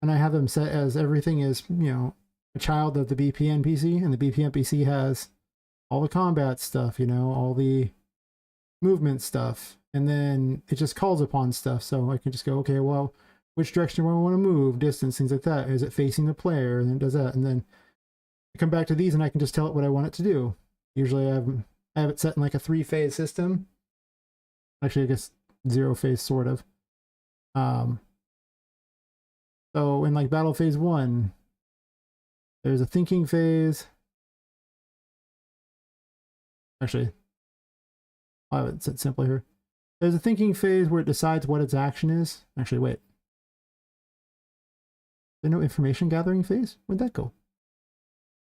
I have them set as everything is, you know, a child of the BP NPC, and the BP NPC has all the combat stuff, you know, all the movement stuff, and then it just calls upon stuff. So I can just go, okay, well, which direction do I want to move, distance, things like that. Is it facing the player? And then it does that. And then I come back to these and I can just tell it what I want it to do. Usually I have it set in like a 3-phase system. Actually, I guess 0-phase sort of. So in like battle phase 1, there's a thinking phase. Actually, I'll have it set simpler here. There's a thinking phase where it decides what its action is. Actually, wait. There's no information gathering phase? Where'd that go?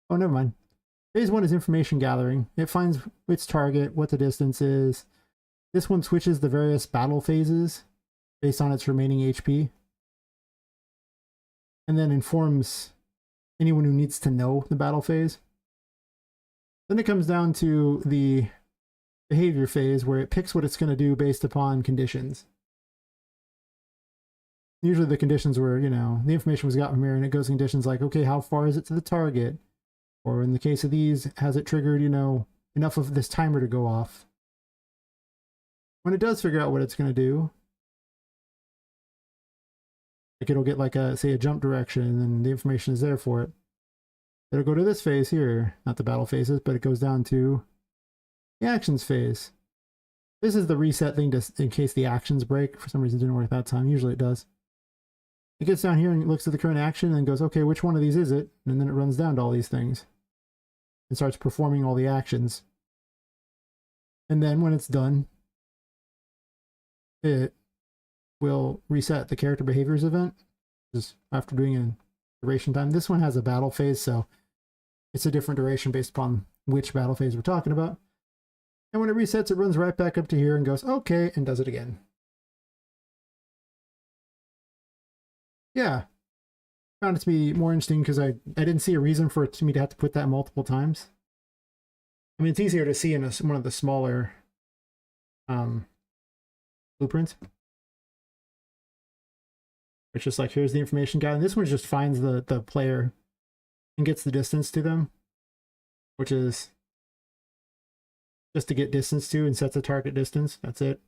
Oh, never mind. Phase 1 is information gathering. It finds its target, what the distance is. This one switches the various battle phases based on its remaining HP. And then informs anyone who needs to know the battle phase. Then it comes down to the behavior phase where it picks what it's going to do based upon conditions. Usually the conditions were, you know, the information was got from here and it goes to conditions like, okay, how far is it to the target? Or in the case of these, has it triggered, you know, enough of this timer to go off? When it does figure out what it's going to do, like it'll get like a, say, a jump direction, and then the information is there for it. It'll go to this phase here, not the battle phases, but it goes down to the actions phase. This is the reset thing just in case the actions break. For some reason it didn't work that time. Usually it does. It gets down here and it looks at the current action and goes, okay, which one of these is it? And then it runs down to all these things and starts performing all the actions. And then when it's done, it will reset the character behaviors event just after doing a duration time. This one has a battle phase, so it's a different duration based upon which battle phase we're talking about. And when it resets, it runs right back up to here and goes, okay, and does it again. Yeah. Found it to be more interesting because I didn't see a reason for it to me to have to put that multiple times. I mean, it's easier to see in one of the smaller blueprints. It's just like, here's the information guide. And this one just finds the player and gets the distance to them, which is just to get distance to and sets a target distance. That's it.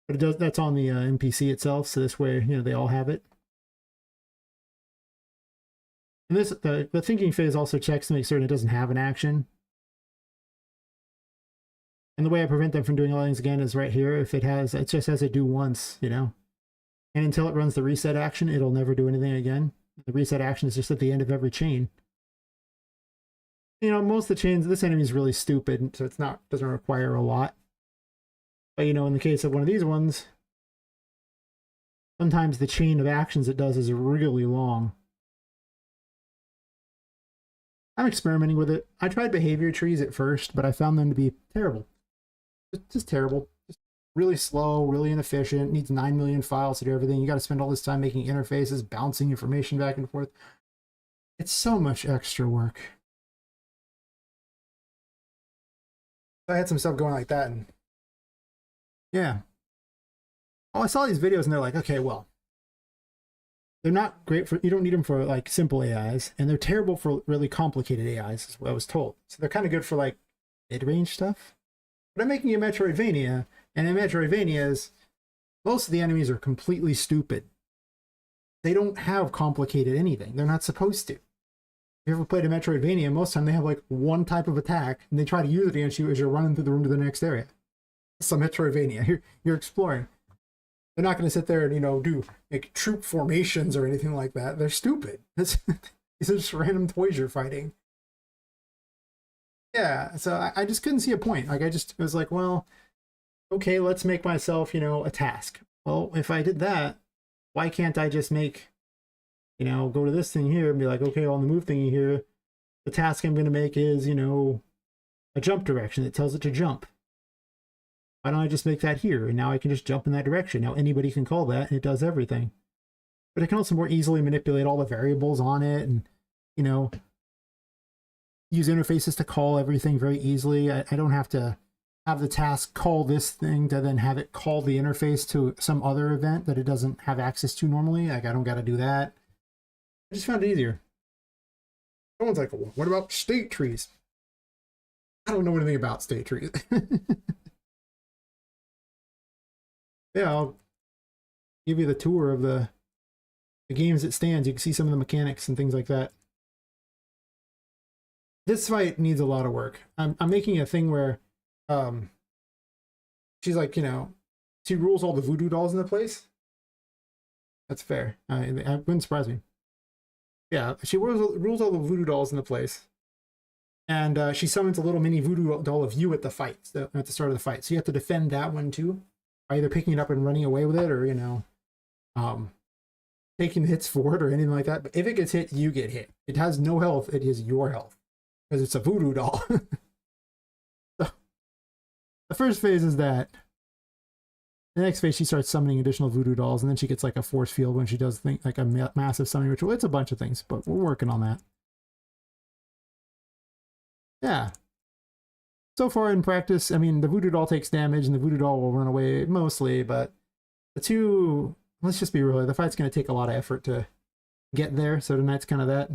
But it does, that's on the NPC itself. So this way, you know, they all have it. And this, the thinking phase also checks to make certain it doesn't have an action. And the way I prevent them from doing all things again is right here. If it has, it just has it do once, you know. And until it runs the reset action, it'll never do anything again. The reset action is just at the end of every chain. You know, most of the chains, this enemy is really stupid, so it's not, doesn't require a lot. But you know, in the case of one of these ones, sometimes the chain of actions it does is really long. I'm experimenting with it. I tried behavior trees at first, but I found them to be terrible. Just terrible. Just really slow, really inefficient, needs 9 million files to do everything. You got to spend all this time making interfaces, bouncing information back and forth. It's so much extra work. I had some stuff going like that, and yeah. Oh, I saw these videos and they're like, okay, well, they're not great for, you don't need them for like simple AIs, and they're terrible for really complicated AIs, is what I was told. So they're kind of good for like mid-range stuff. But I'm making a Metroidvania, and in Metroidvanias, most of the enemies are completely stupid. They don't have complicated anything. They're not supposed to. If you ever played a Metroidvania, most of the time they have like one type of attack, and they try to use it against you as you're running through the room to the next area. It's a Metroidvania. You're exploring. They're not going to sit there and, you know, do like troop formations or anything like that. They're stupid. These are just random toys you're fighting. Yeah, so I just couldn't see a point. Like, I was like, well, okay, let's make myself, you know, a task. Well, if I did that, why can't I just make, you know, go to this thing here and be like, okay, on the move thingy here, the task I'm going to make is, you know, a jump direction that tells it to jump. Why don't I just make that here? And now I can just jump in that direction. Now anybody can call that and it does everything. but it can also more easily manipulate all the variables on it, and you know, use interfaces to call everything very easily. I don't have to have the task call this thing to then have it call the interface to some other event that it doesn't have access to normally. Like, I don't got to do that. I just found it easier. Someone's like, well, what about state trees? I don't know anything about state trees. Yeah, I'll give you the tour of the games it stands. You can see some of the mechanics and things like that. This fight needs a lot of work. I'm making a thing where she's like, you know, she rules all the voodoo dolls into place. That's fair. It wouldn't surprise me. Yeah, she rules all the voodoo dolls into place. And she summons a little mini voodoo doll of you at the fight, so, at the start of the fight. So you have to defend that one too, by either picking it up and running away with it, or, you know, taking hits for it or anything like that. But if it gets hit, you get hit. It has no health. It is your health, because it's a voodoo doll. So, the first phase is that. The next phase, she starts summoning additional voodoo dolls, and then she gets like a force field when she does like a massive summoning ritual. It's a bunch of things, but we're working on that. Yeah. So far in practice, I mean, the voodoo doll takes damage, and the voodoo doll will run away mostly, but the two, let's just be real, the fight's going to take a lot of effort to get there, so tonight's kind of that.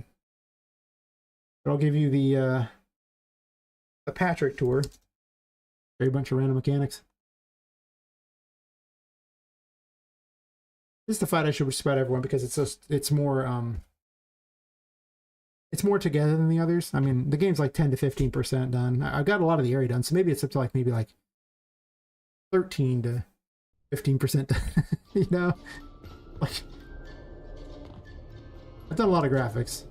But I'll give you the Patrick tour. A bunch of random mechanics. This is the fight I should respect everyone, because it's more together than the others. I mean, the game's like 10 to 15% done. I've got a lot of the area done, so maybe it's up to like maybe like 13 to 15% done. You know, like, I've done a lot of graphics.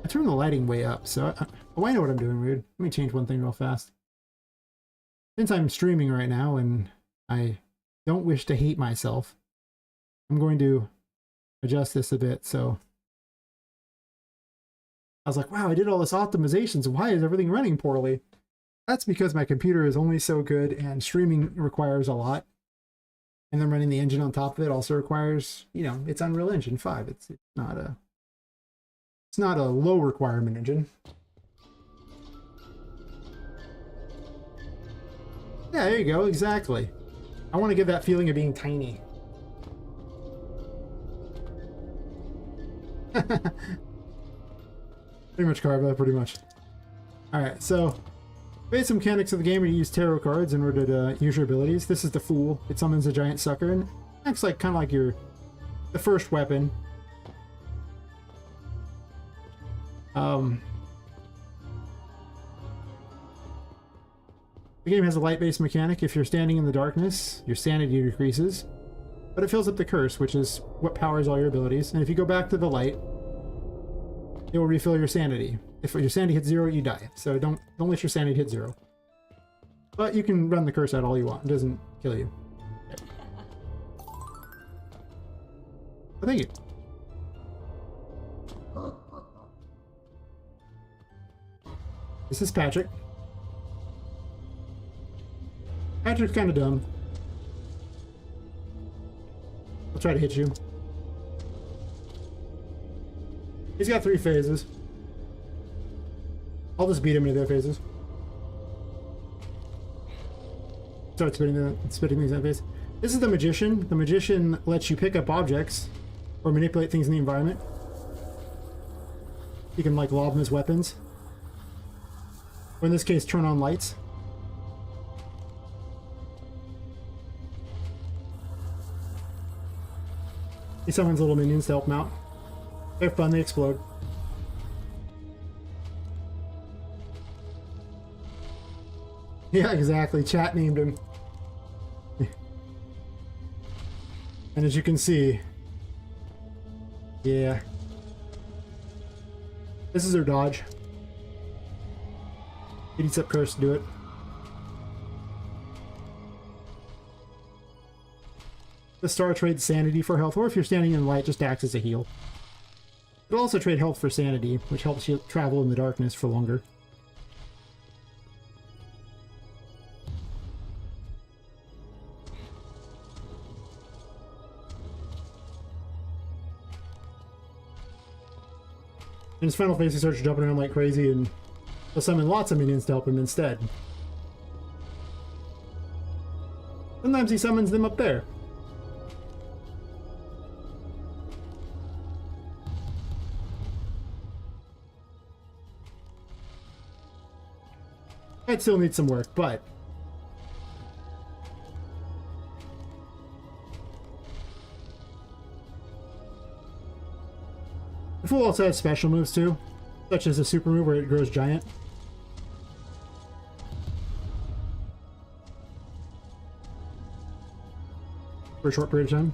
I turned the lighting way up, so I know what I'm doing weird. Let me change one thing real fast. Since I'm streaming right now and I don't wish to hate myself, I'm going to adjust this a bit. So I was like, wow, I did all this optimizations. Why is everything running poorly? That's because my computer is only so good, and streaming requires a lot. And then running the engine on top of it also requires, you know, it's Unreal Engine 5. It's not a low requirement engine. Yeah, there you go, exactly. I want to give that feeling of being tiny. Pretty much, Carva, pretty much. Alright, so basic mechanics of the game are you use tarot cards in order to use your abilities. This is the Fool. It summons a giant sucker and acts like kind of like the first weapon. The game has a light-based mechanic. If you're standing in the darkness, your sanity decreases, but it fills up the curse, which is what powers all your abilities. And if you go back to the light, it will refill your sanity. If your sanity hits 0, you die. So don't let your sanity hit 0. But you can run the curse out all you want. It doesn't kill you. Oh, thank you. This is Patrick. Patrick's kind of dumb. I'll try to hit you. He's got 3 phases. I'll just beat him into their phases. Start spitting these in face. This is the Magician. The Magician lets you pick up objects or manipulate things in the environment. You can like lob them as weapons. Or in this case, turn on lights. He summons little minions to help him out. They're fun, they explode. Yeah, exactly. Chat named him. And as you can see, yeah. This is her dodge. It eats up curse to do it. The star trades sanity for health, or if you're standing in light, just acts as a heal. It'll also trade health for sanity, which helps you travel in the darkness for longer. In his final phase, he starts jumping around like crazy, and he'll summon lots of minions to help him instead. Sometimes he summons them up there. It still needs some work, but the Fool also has special moves too, such as a super move where it grows giant. For a short period of time.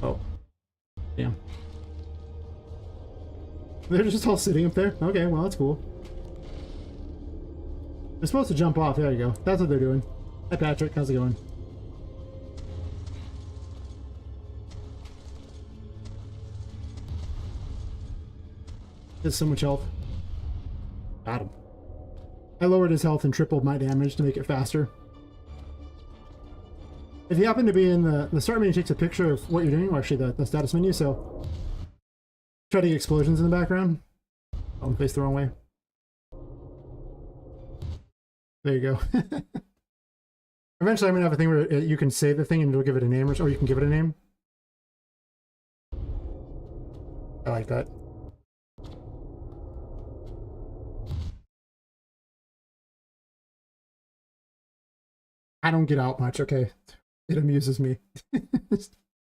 Oh. Damn. They're just all sitting up there? Okay, well, that's cool. They're supposed to jump off. There you go. That's what they're doing. Hi, Patrick. How's it going? There's so much health. Got him. I lowered his health and tripled my damage to make it faster. If you happen to be in the start menu, takes a picture of what you're doing, or actually the status menu, so try to get explosions in the background. Oh, I'm faced the wrong way. There you go. Eventually I'm gonna have a thing where you can save the thing and it'll give it a name, or you can give it a name. I like that. I don't get out much, okay? It amuses me.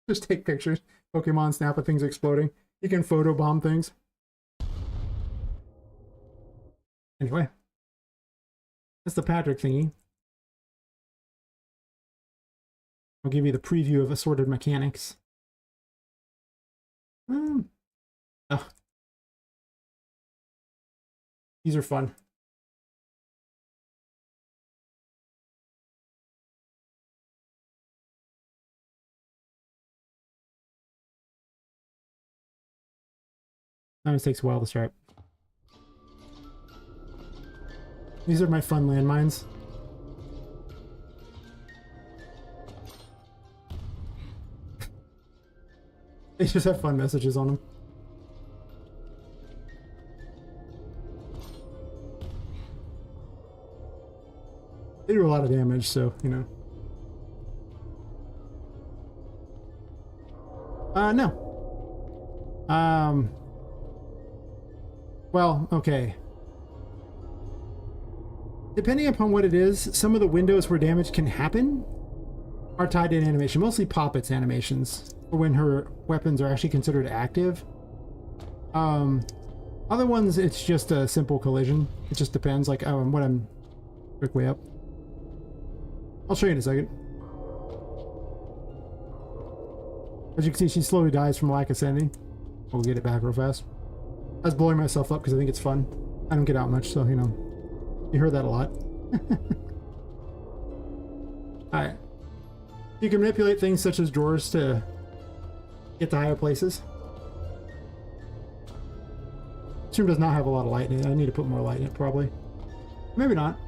Just take pictures. Pokemon snap of things exploding. You can photobomb things. Anyway. That's the Patrick thingy. I'll give you the preview of assorted mechanics. Oh. These are fun. Sometimes it takes a while to start. These are my fun landmines. They just have fun messages on them. They do a lot of damage, so, you know. No. Well, okay. Depending upon what it is, some of the windows where damage can happen are tied in animation. Mostly Poppet's animations, for when her weapons are actually considered active. Other ones, it's just a simple collision. It just depends, like, what I'm... Quick way up. I'll show you in a second. As you can see, she slowly dies from lack of sanity. We'll get it back real fast. I was blowing myself up because I think it's fun. I don't get out much, so, you know. You heard that a lot. Alright. You can manipulate things such as drawers to get to higher places. This room does not have a lot of light in it. I need to put more light in it, probably. Maybe not.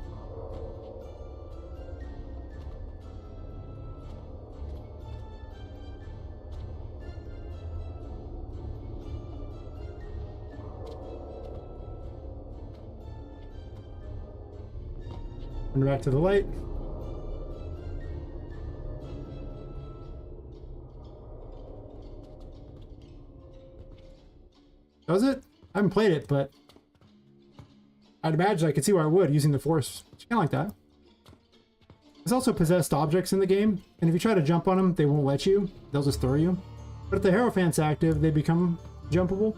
Turn back to the light. Does it? I haven't played it, but I'd imagine I could see why I would using the Force. It's kind of like that. There's also possessed objects in the game, and if you try to jump on them, they won't let you. They'll just throw you. But if the Hierophant's active, they become jumpable.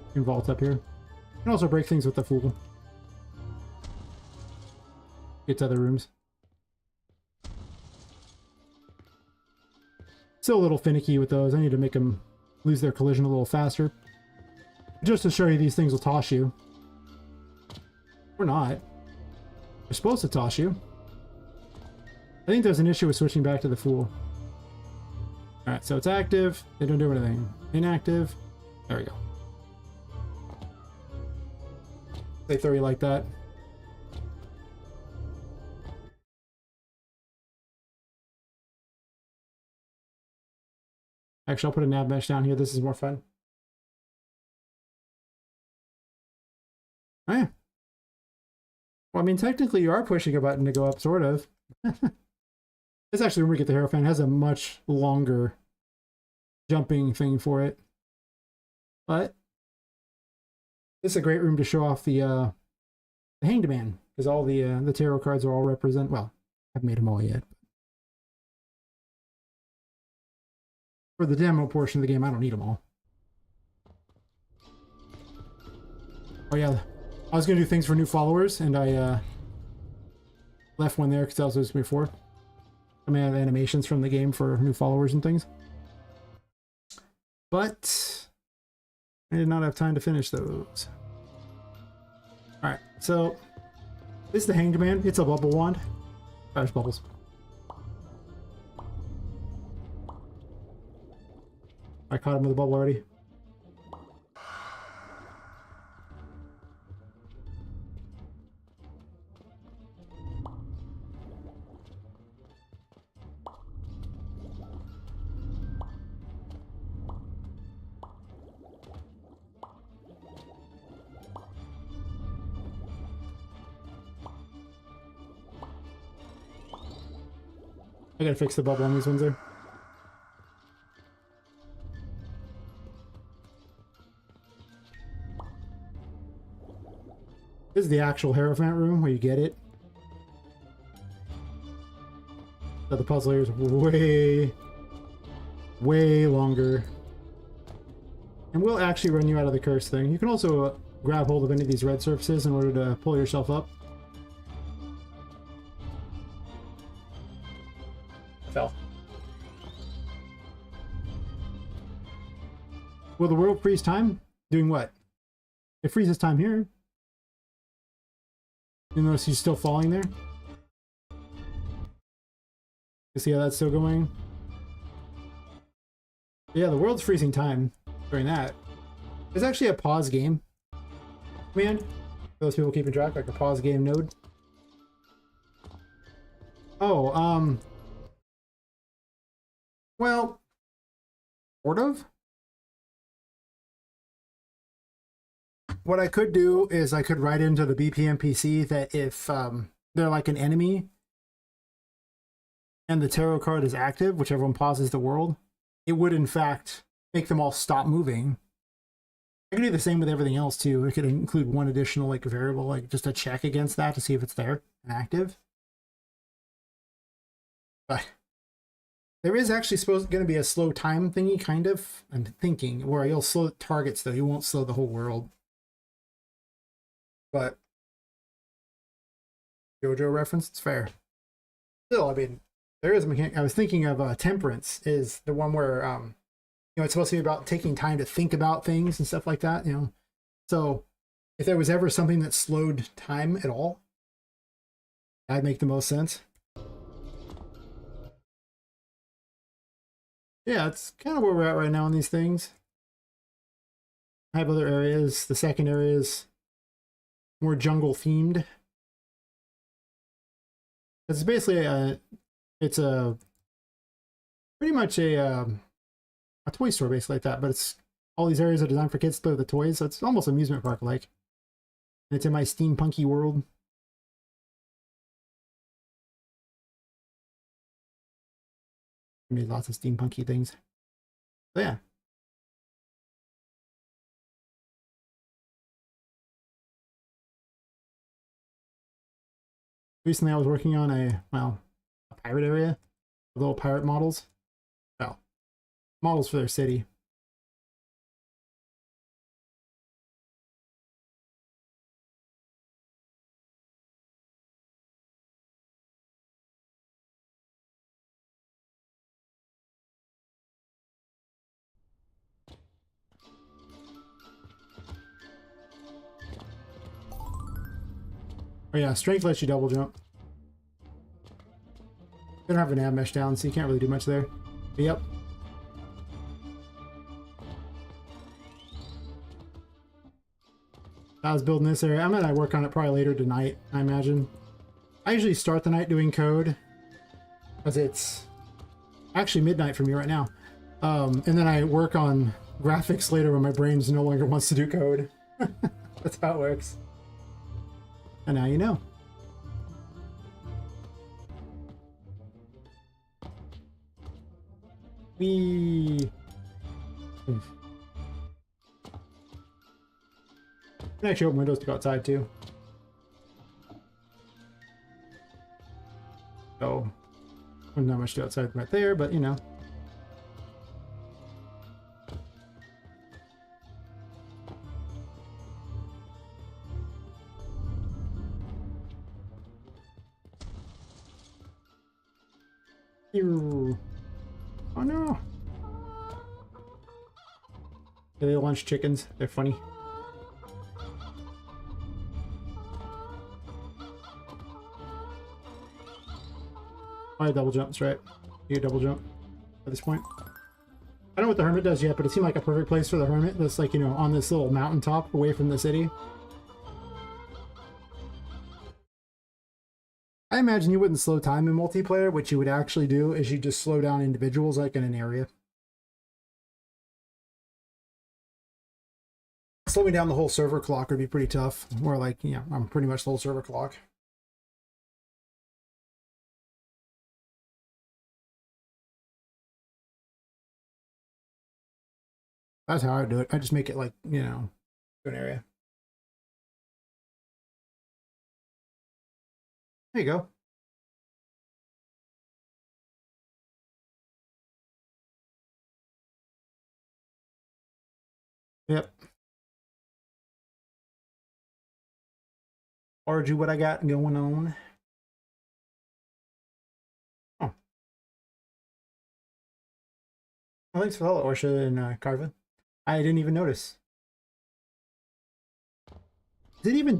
You can vault up here. You can also break things with the Fool. Get to other rooms. Still a little finicky with those. I need to make them lose their collision a little faster. Just to show you, these things will toss you. Or not. They're supposed to toss you. I think there's an issue with switching back to the Fool. Alright, so it's active. They don't do anything. Inactive. There we go. They throw you like that. Actually, I'll put a nav mesh down here. This is more fun. Oh, yeah. Well, I mean, technically you are pushing a button to go up, sort of. It's actually, when we get the Hierophant, it has a much longer jumping thing for it. But this is a great room to show off the Hanged Man, because all the tarot cards are all represent. Well, I haven't made them all yet. For the demo portion of the game, I don't need them all. Oh yeah, I was gonna do things for new followers, and I left one there because that was supposed to be before. I mean, I have animations from the game for new followers and things, but I did not have time to finish those. All right, so this is the Hanged Man. It's a bubble wand. There's bubbles. I caught him with a bubble already. I gotta fix the bubble on these ones there. This is the actual Hierophant room where you get it. So the puzzle here is way longer. And will actually run you out of the curse thing. You can also grab hold of any of these red surfaces in order to pull yourself up. I fell. Will the world freeze time? Doing what? It freezes time here. You notice he's still falling there? You see how that's still going? Yeah, the world's freezing time during that. There's actually a pause game command. For those people keeping track, like a pause game node. Oh, well, sort of. What I could do is I could write into the BPMPC that if they're like an enemy and the tarot card is active, whichever one pauses the world, it would in fact make them all stop moving. I can do the same with everything else too. I could include one additional like variable, like just a check against that to see if it's there and active. But there is actually going to be a slow time thingy, kind of, I'm thinking, where you'll slow targets though. You won't slow the whole world. But JoJo reference, it's fair. Still, I mean, there is a mechanic. I was thinking of Temperance is the one where you know, it's supposed to be about taking time to think about things and stuff like that, you know. So if there was ever something that slowed time at all, that'd make the most sense. Yeah, it's kind of where we're at right now on these things. I have other areas. The second area is more jungle themed. It's basically it's pretty much a toy store basically like that, but it's all these areas are designed for kids to play with the toys, so it's almost amusement park like. It's in my steampunky world. I made lots of steampunky things. So yeah. Recently I was working on a pirate area, little pirate models. Well, models for their city. Oh yeah, strength lets you double jump. They don't have an ab mesh down, so you can't really do much there. But yep. I was building this area. I'm gonna work on it probably later tonight, I imagine. I usually start the night doing code, because it's actually midnight for me right now. And then I work on graphics later when my brain's no longer wants to do code. That's how it works. And now you know. We can actually open windows to go outside too. So, not much to do outside right there, but you know. Ew. Oh no! They lunch chickens. They're funny. I double jumps, right? You double jump at this point. I don't know what the hermit does yet, but it seemed like a perfect place for the hermit. That's like, you know, on this little mountaintop away from the city. I imagine you wouldn't slow time in multiplayer. What you would actually do is you just slow down individuals like in an area. Slowing down the whole server clock would be pretty tough. Or like, yeah, I'm pretty much the whole server clock. That's how I do it. I just make it like, you know, an area. There you go. Yep. Forward you what I got going on. Oh. Well, thanks for the follow, Orsha and Carva. I didn't even notice. Did it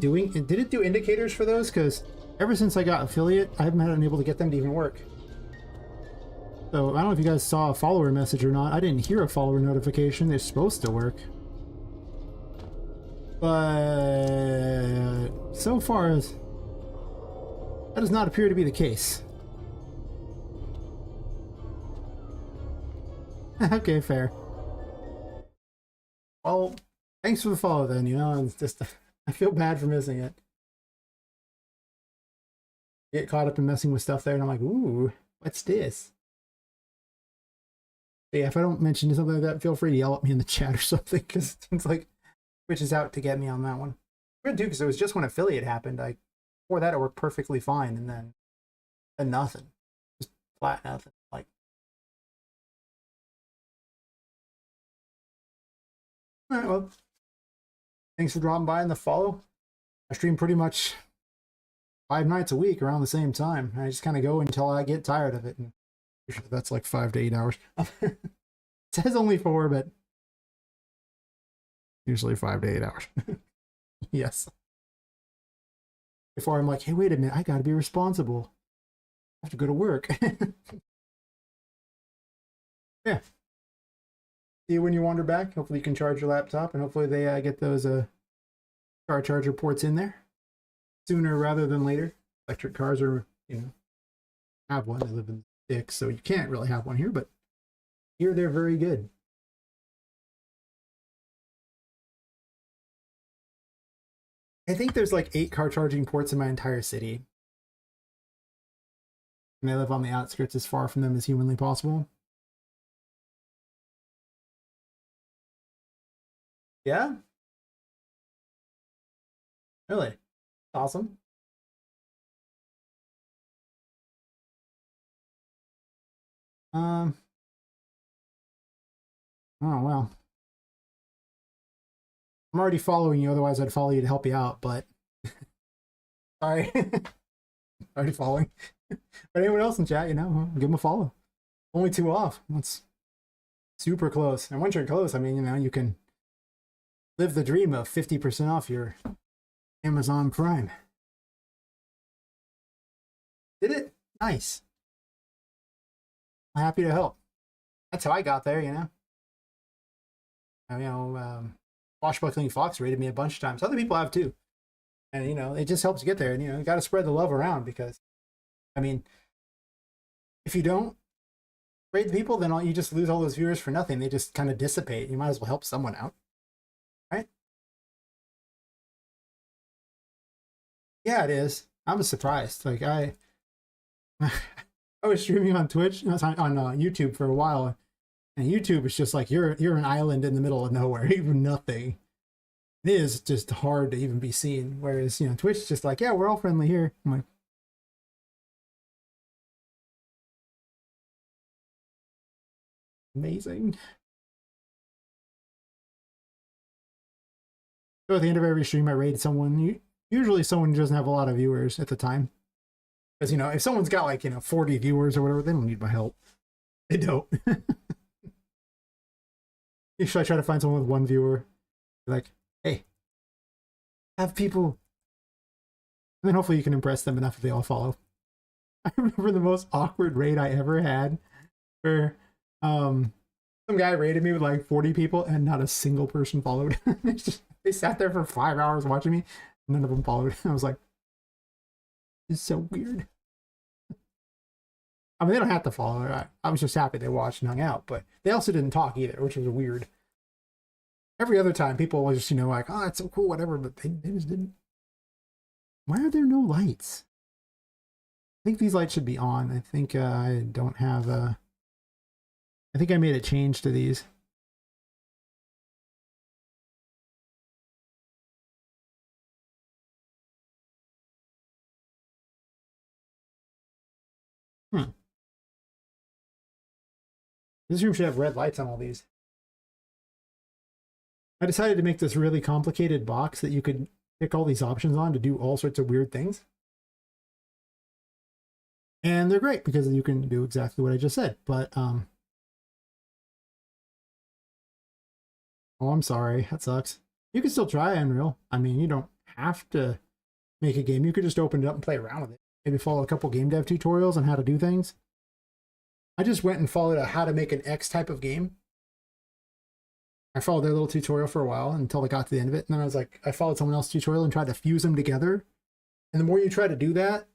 do indicators for those? Because ever since I got affiliate, I haven't been able to get them to even work. So I don't know if you guys saw a follower message or not. I didn't hear a follower notification. They're supposed to work. But so far, that does not appear to be the case. Okay, fair. Well, thanks for the follow then, you know, it's just, I feel bad for missing it. Get caught up in messing with stuff there, and I'm like, ooh, what's this? But yeah, if I don't mention something like that, feel free to yell at me in the chat or something, because it seems like Twitch is out to get me on that one. Weird too, because it was just when affiliate happened. Before that, it worked perfectly fine, and then nothing. Just flat nothing. Like, all right, well, thanks for dropping by and the follow. I stream pretty much 5 nights a week around the same time. I just kind of go until I get tired of it. And usually that's like 5 to 8 hours. It says only 4, but usually 5 to 8 hours. Yes. Before I'm like, hey, wait a minute, I gotta be responsible. I have to go to work. Yeah. See you when you wander back. Hopefully you can charge your laptop, and hopefully they get those car charger ports in there sooner rather than later. Electric cars are, you know, have one. They live in sticks, so you can't really have one here, but here they're very good. I think there's like 8 car charging ports in my entire city. And I live on the outskirts as far from them as humanly possible. Yeah? Really? Awesome. Oh, well. I'm already following you, otherwise I'd follow you to help you out, but sorry. Already following. But anyone else in chat, you know, give them a follow. Only 2 off. That's super close. And once you're close, I mean, you know, you can live the dream of 50% off your Amazon Prime. Did it? Nice. I'm happy to help. That's how I got there, you know. You know, Swashbuckling Fox rated me a bunch of times. Other people have too. And, you know, it just helps get there. And, you know, you got to spread the love around because, I mean, if you don't rate the people, then you just lose all those viewers for nothing. They just kind of dissipate. You might as well help someone out. Right? Yeah, it is. I was surprised. Like, I was streaming on Twitch, on YouTube for a while. And YouTube is just like, you're an island in the middle of nowhere, even nothing. It is just hard to even be seen. Whereas, you know, Twitch is just like, yeah, we're all friendly here. I'm like, amazing. So at the end of every stream, I raid someone, usually someone who doesn't have a lot of viewers at the time. Because, you know, if someone's got like, you know, 40 viewers or whatever, they don't need my help. They don't. Usually I try to find someone with 1 viewer. Like, hey, have people. And then hopefully you can impress them enough if they all follow. I remember the most awkward raid I ever had where some guy raided me with like 40 people and not a single person followed. They sat there for 5 hours watching me. None of them followed. I was like, it's so weird. I mean, they don't have to follow. I was just happy they watched and hung out, but they also didn't talk either, which was weird. Every other time, people was just, you know, like, oh, that's so cool, whatever, but they just didn't. Why are there no lights? I think these lights should be on. I think I don't have I think I made a change to these. This room should have red lights on all these. I decided to make this really complicated box that you could pick all these options on to do all sorts of weird things. And they're great because you can do exactly what I just said. But, oh, I'm sorry. That sucks. You can still try Unreal. I mean, you don't have to make a game. You could just open it up and play around with it. Maybe follow a couple game dev tutorials on how to do things. I just went and followed a how to make an X type of game. I followed their little tutorial for a while until I got to the end of it. And then I was like, I followed someone else's tutorial and tried to fuse them together. And the more you try to do that,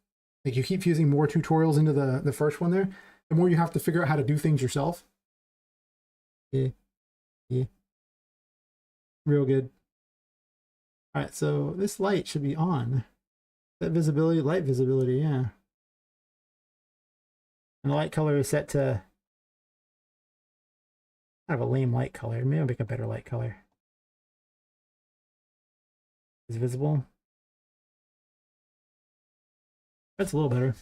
like you keep fusing more tutorials into the first one there, the more you have to figure out how to do things yourself. Yeah. Yeah. Real good. All right, so this light should be on. That visibility, light visibility, yeah. And the light color is set to kind of a lame light color. Maybe I'll make a better light color. Is visible. That's a little better.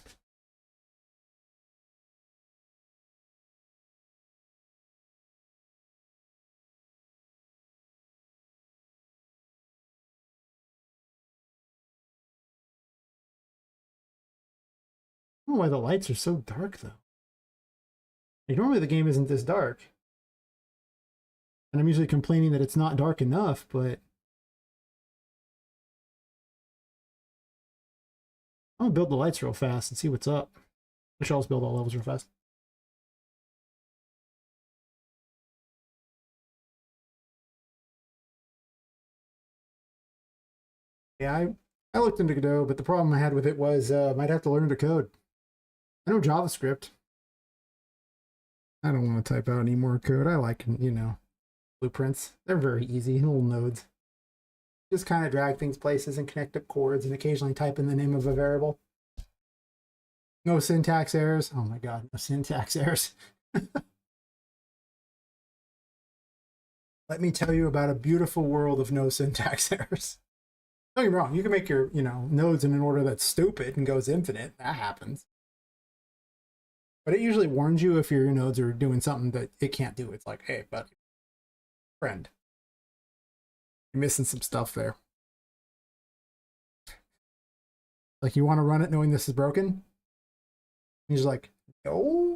I don't know why the lights are so dark though. Like, normally the game isn't this dark. And I'm usually complaining that it's not dark enough, but I'm gonna build the lights real fast and see what's up. I should also build all levels real fast. Yeah, I looked into Godot, but the problem I had with it was I might have to learn to code. I know JavaScript. I don't want to type out any more code. I like, you know, blueprints. They're very easy, little nodes. Just kind of drag things places and connect up chords and occasionally type in the name of a variable. No syntax errors. Oh my god, no syntax errors. Let me tell you about a beautiful world of no syntax errors. Don't get me wrong, you can make your, you know, nodes in an order that's stupid and goes infinite. That happens. But it usually warns you if your nodes are doing something that it can't do. It's like, hey, buddy, friend, you're missing some stuff there. Like, you want to run it knowing this is broken? He's like, no.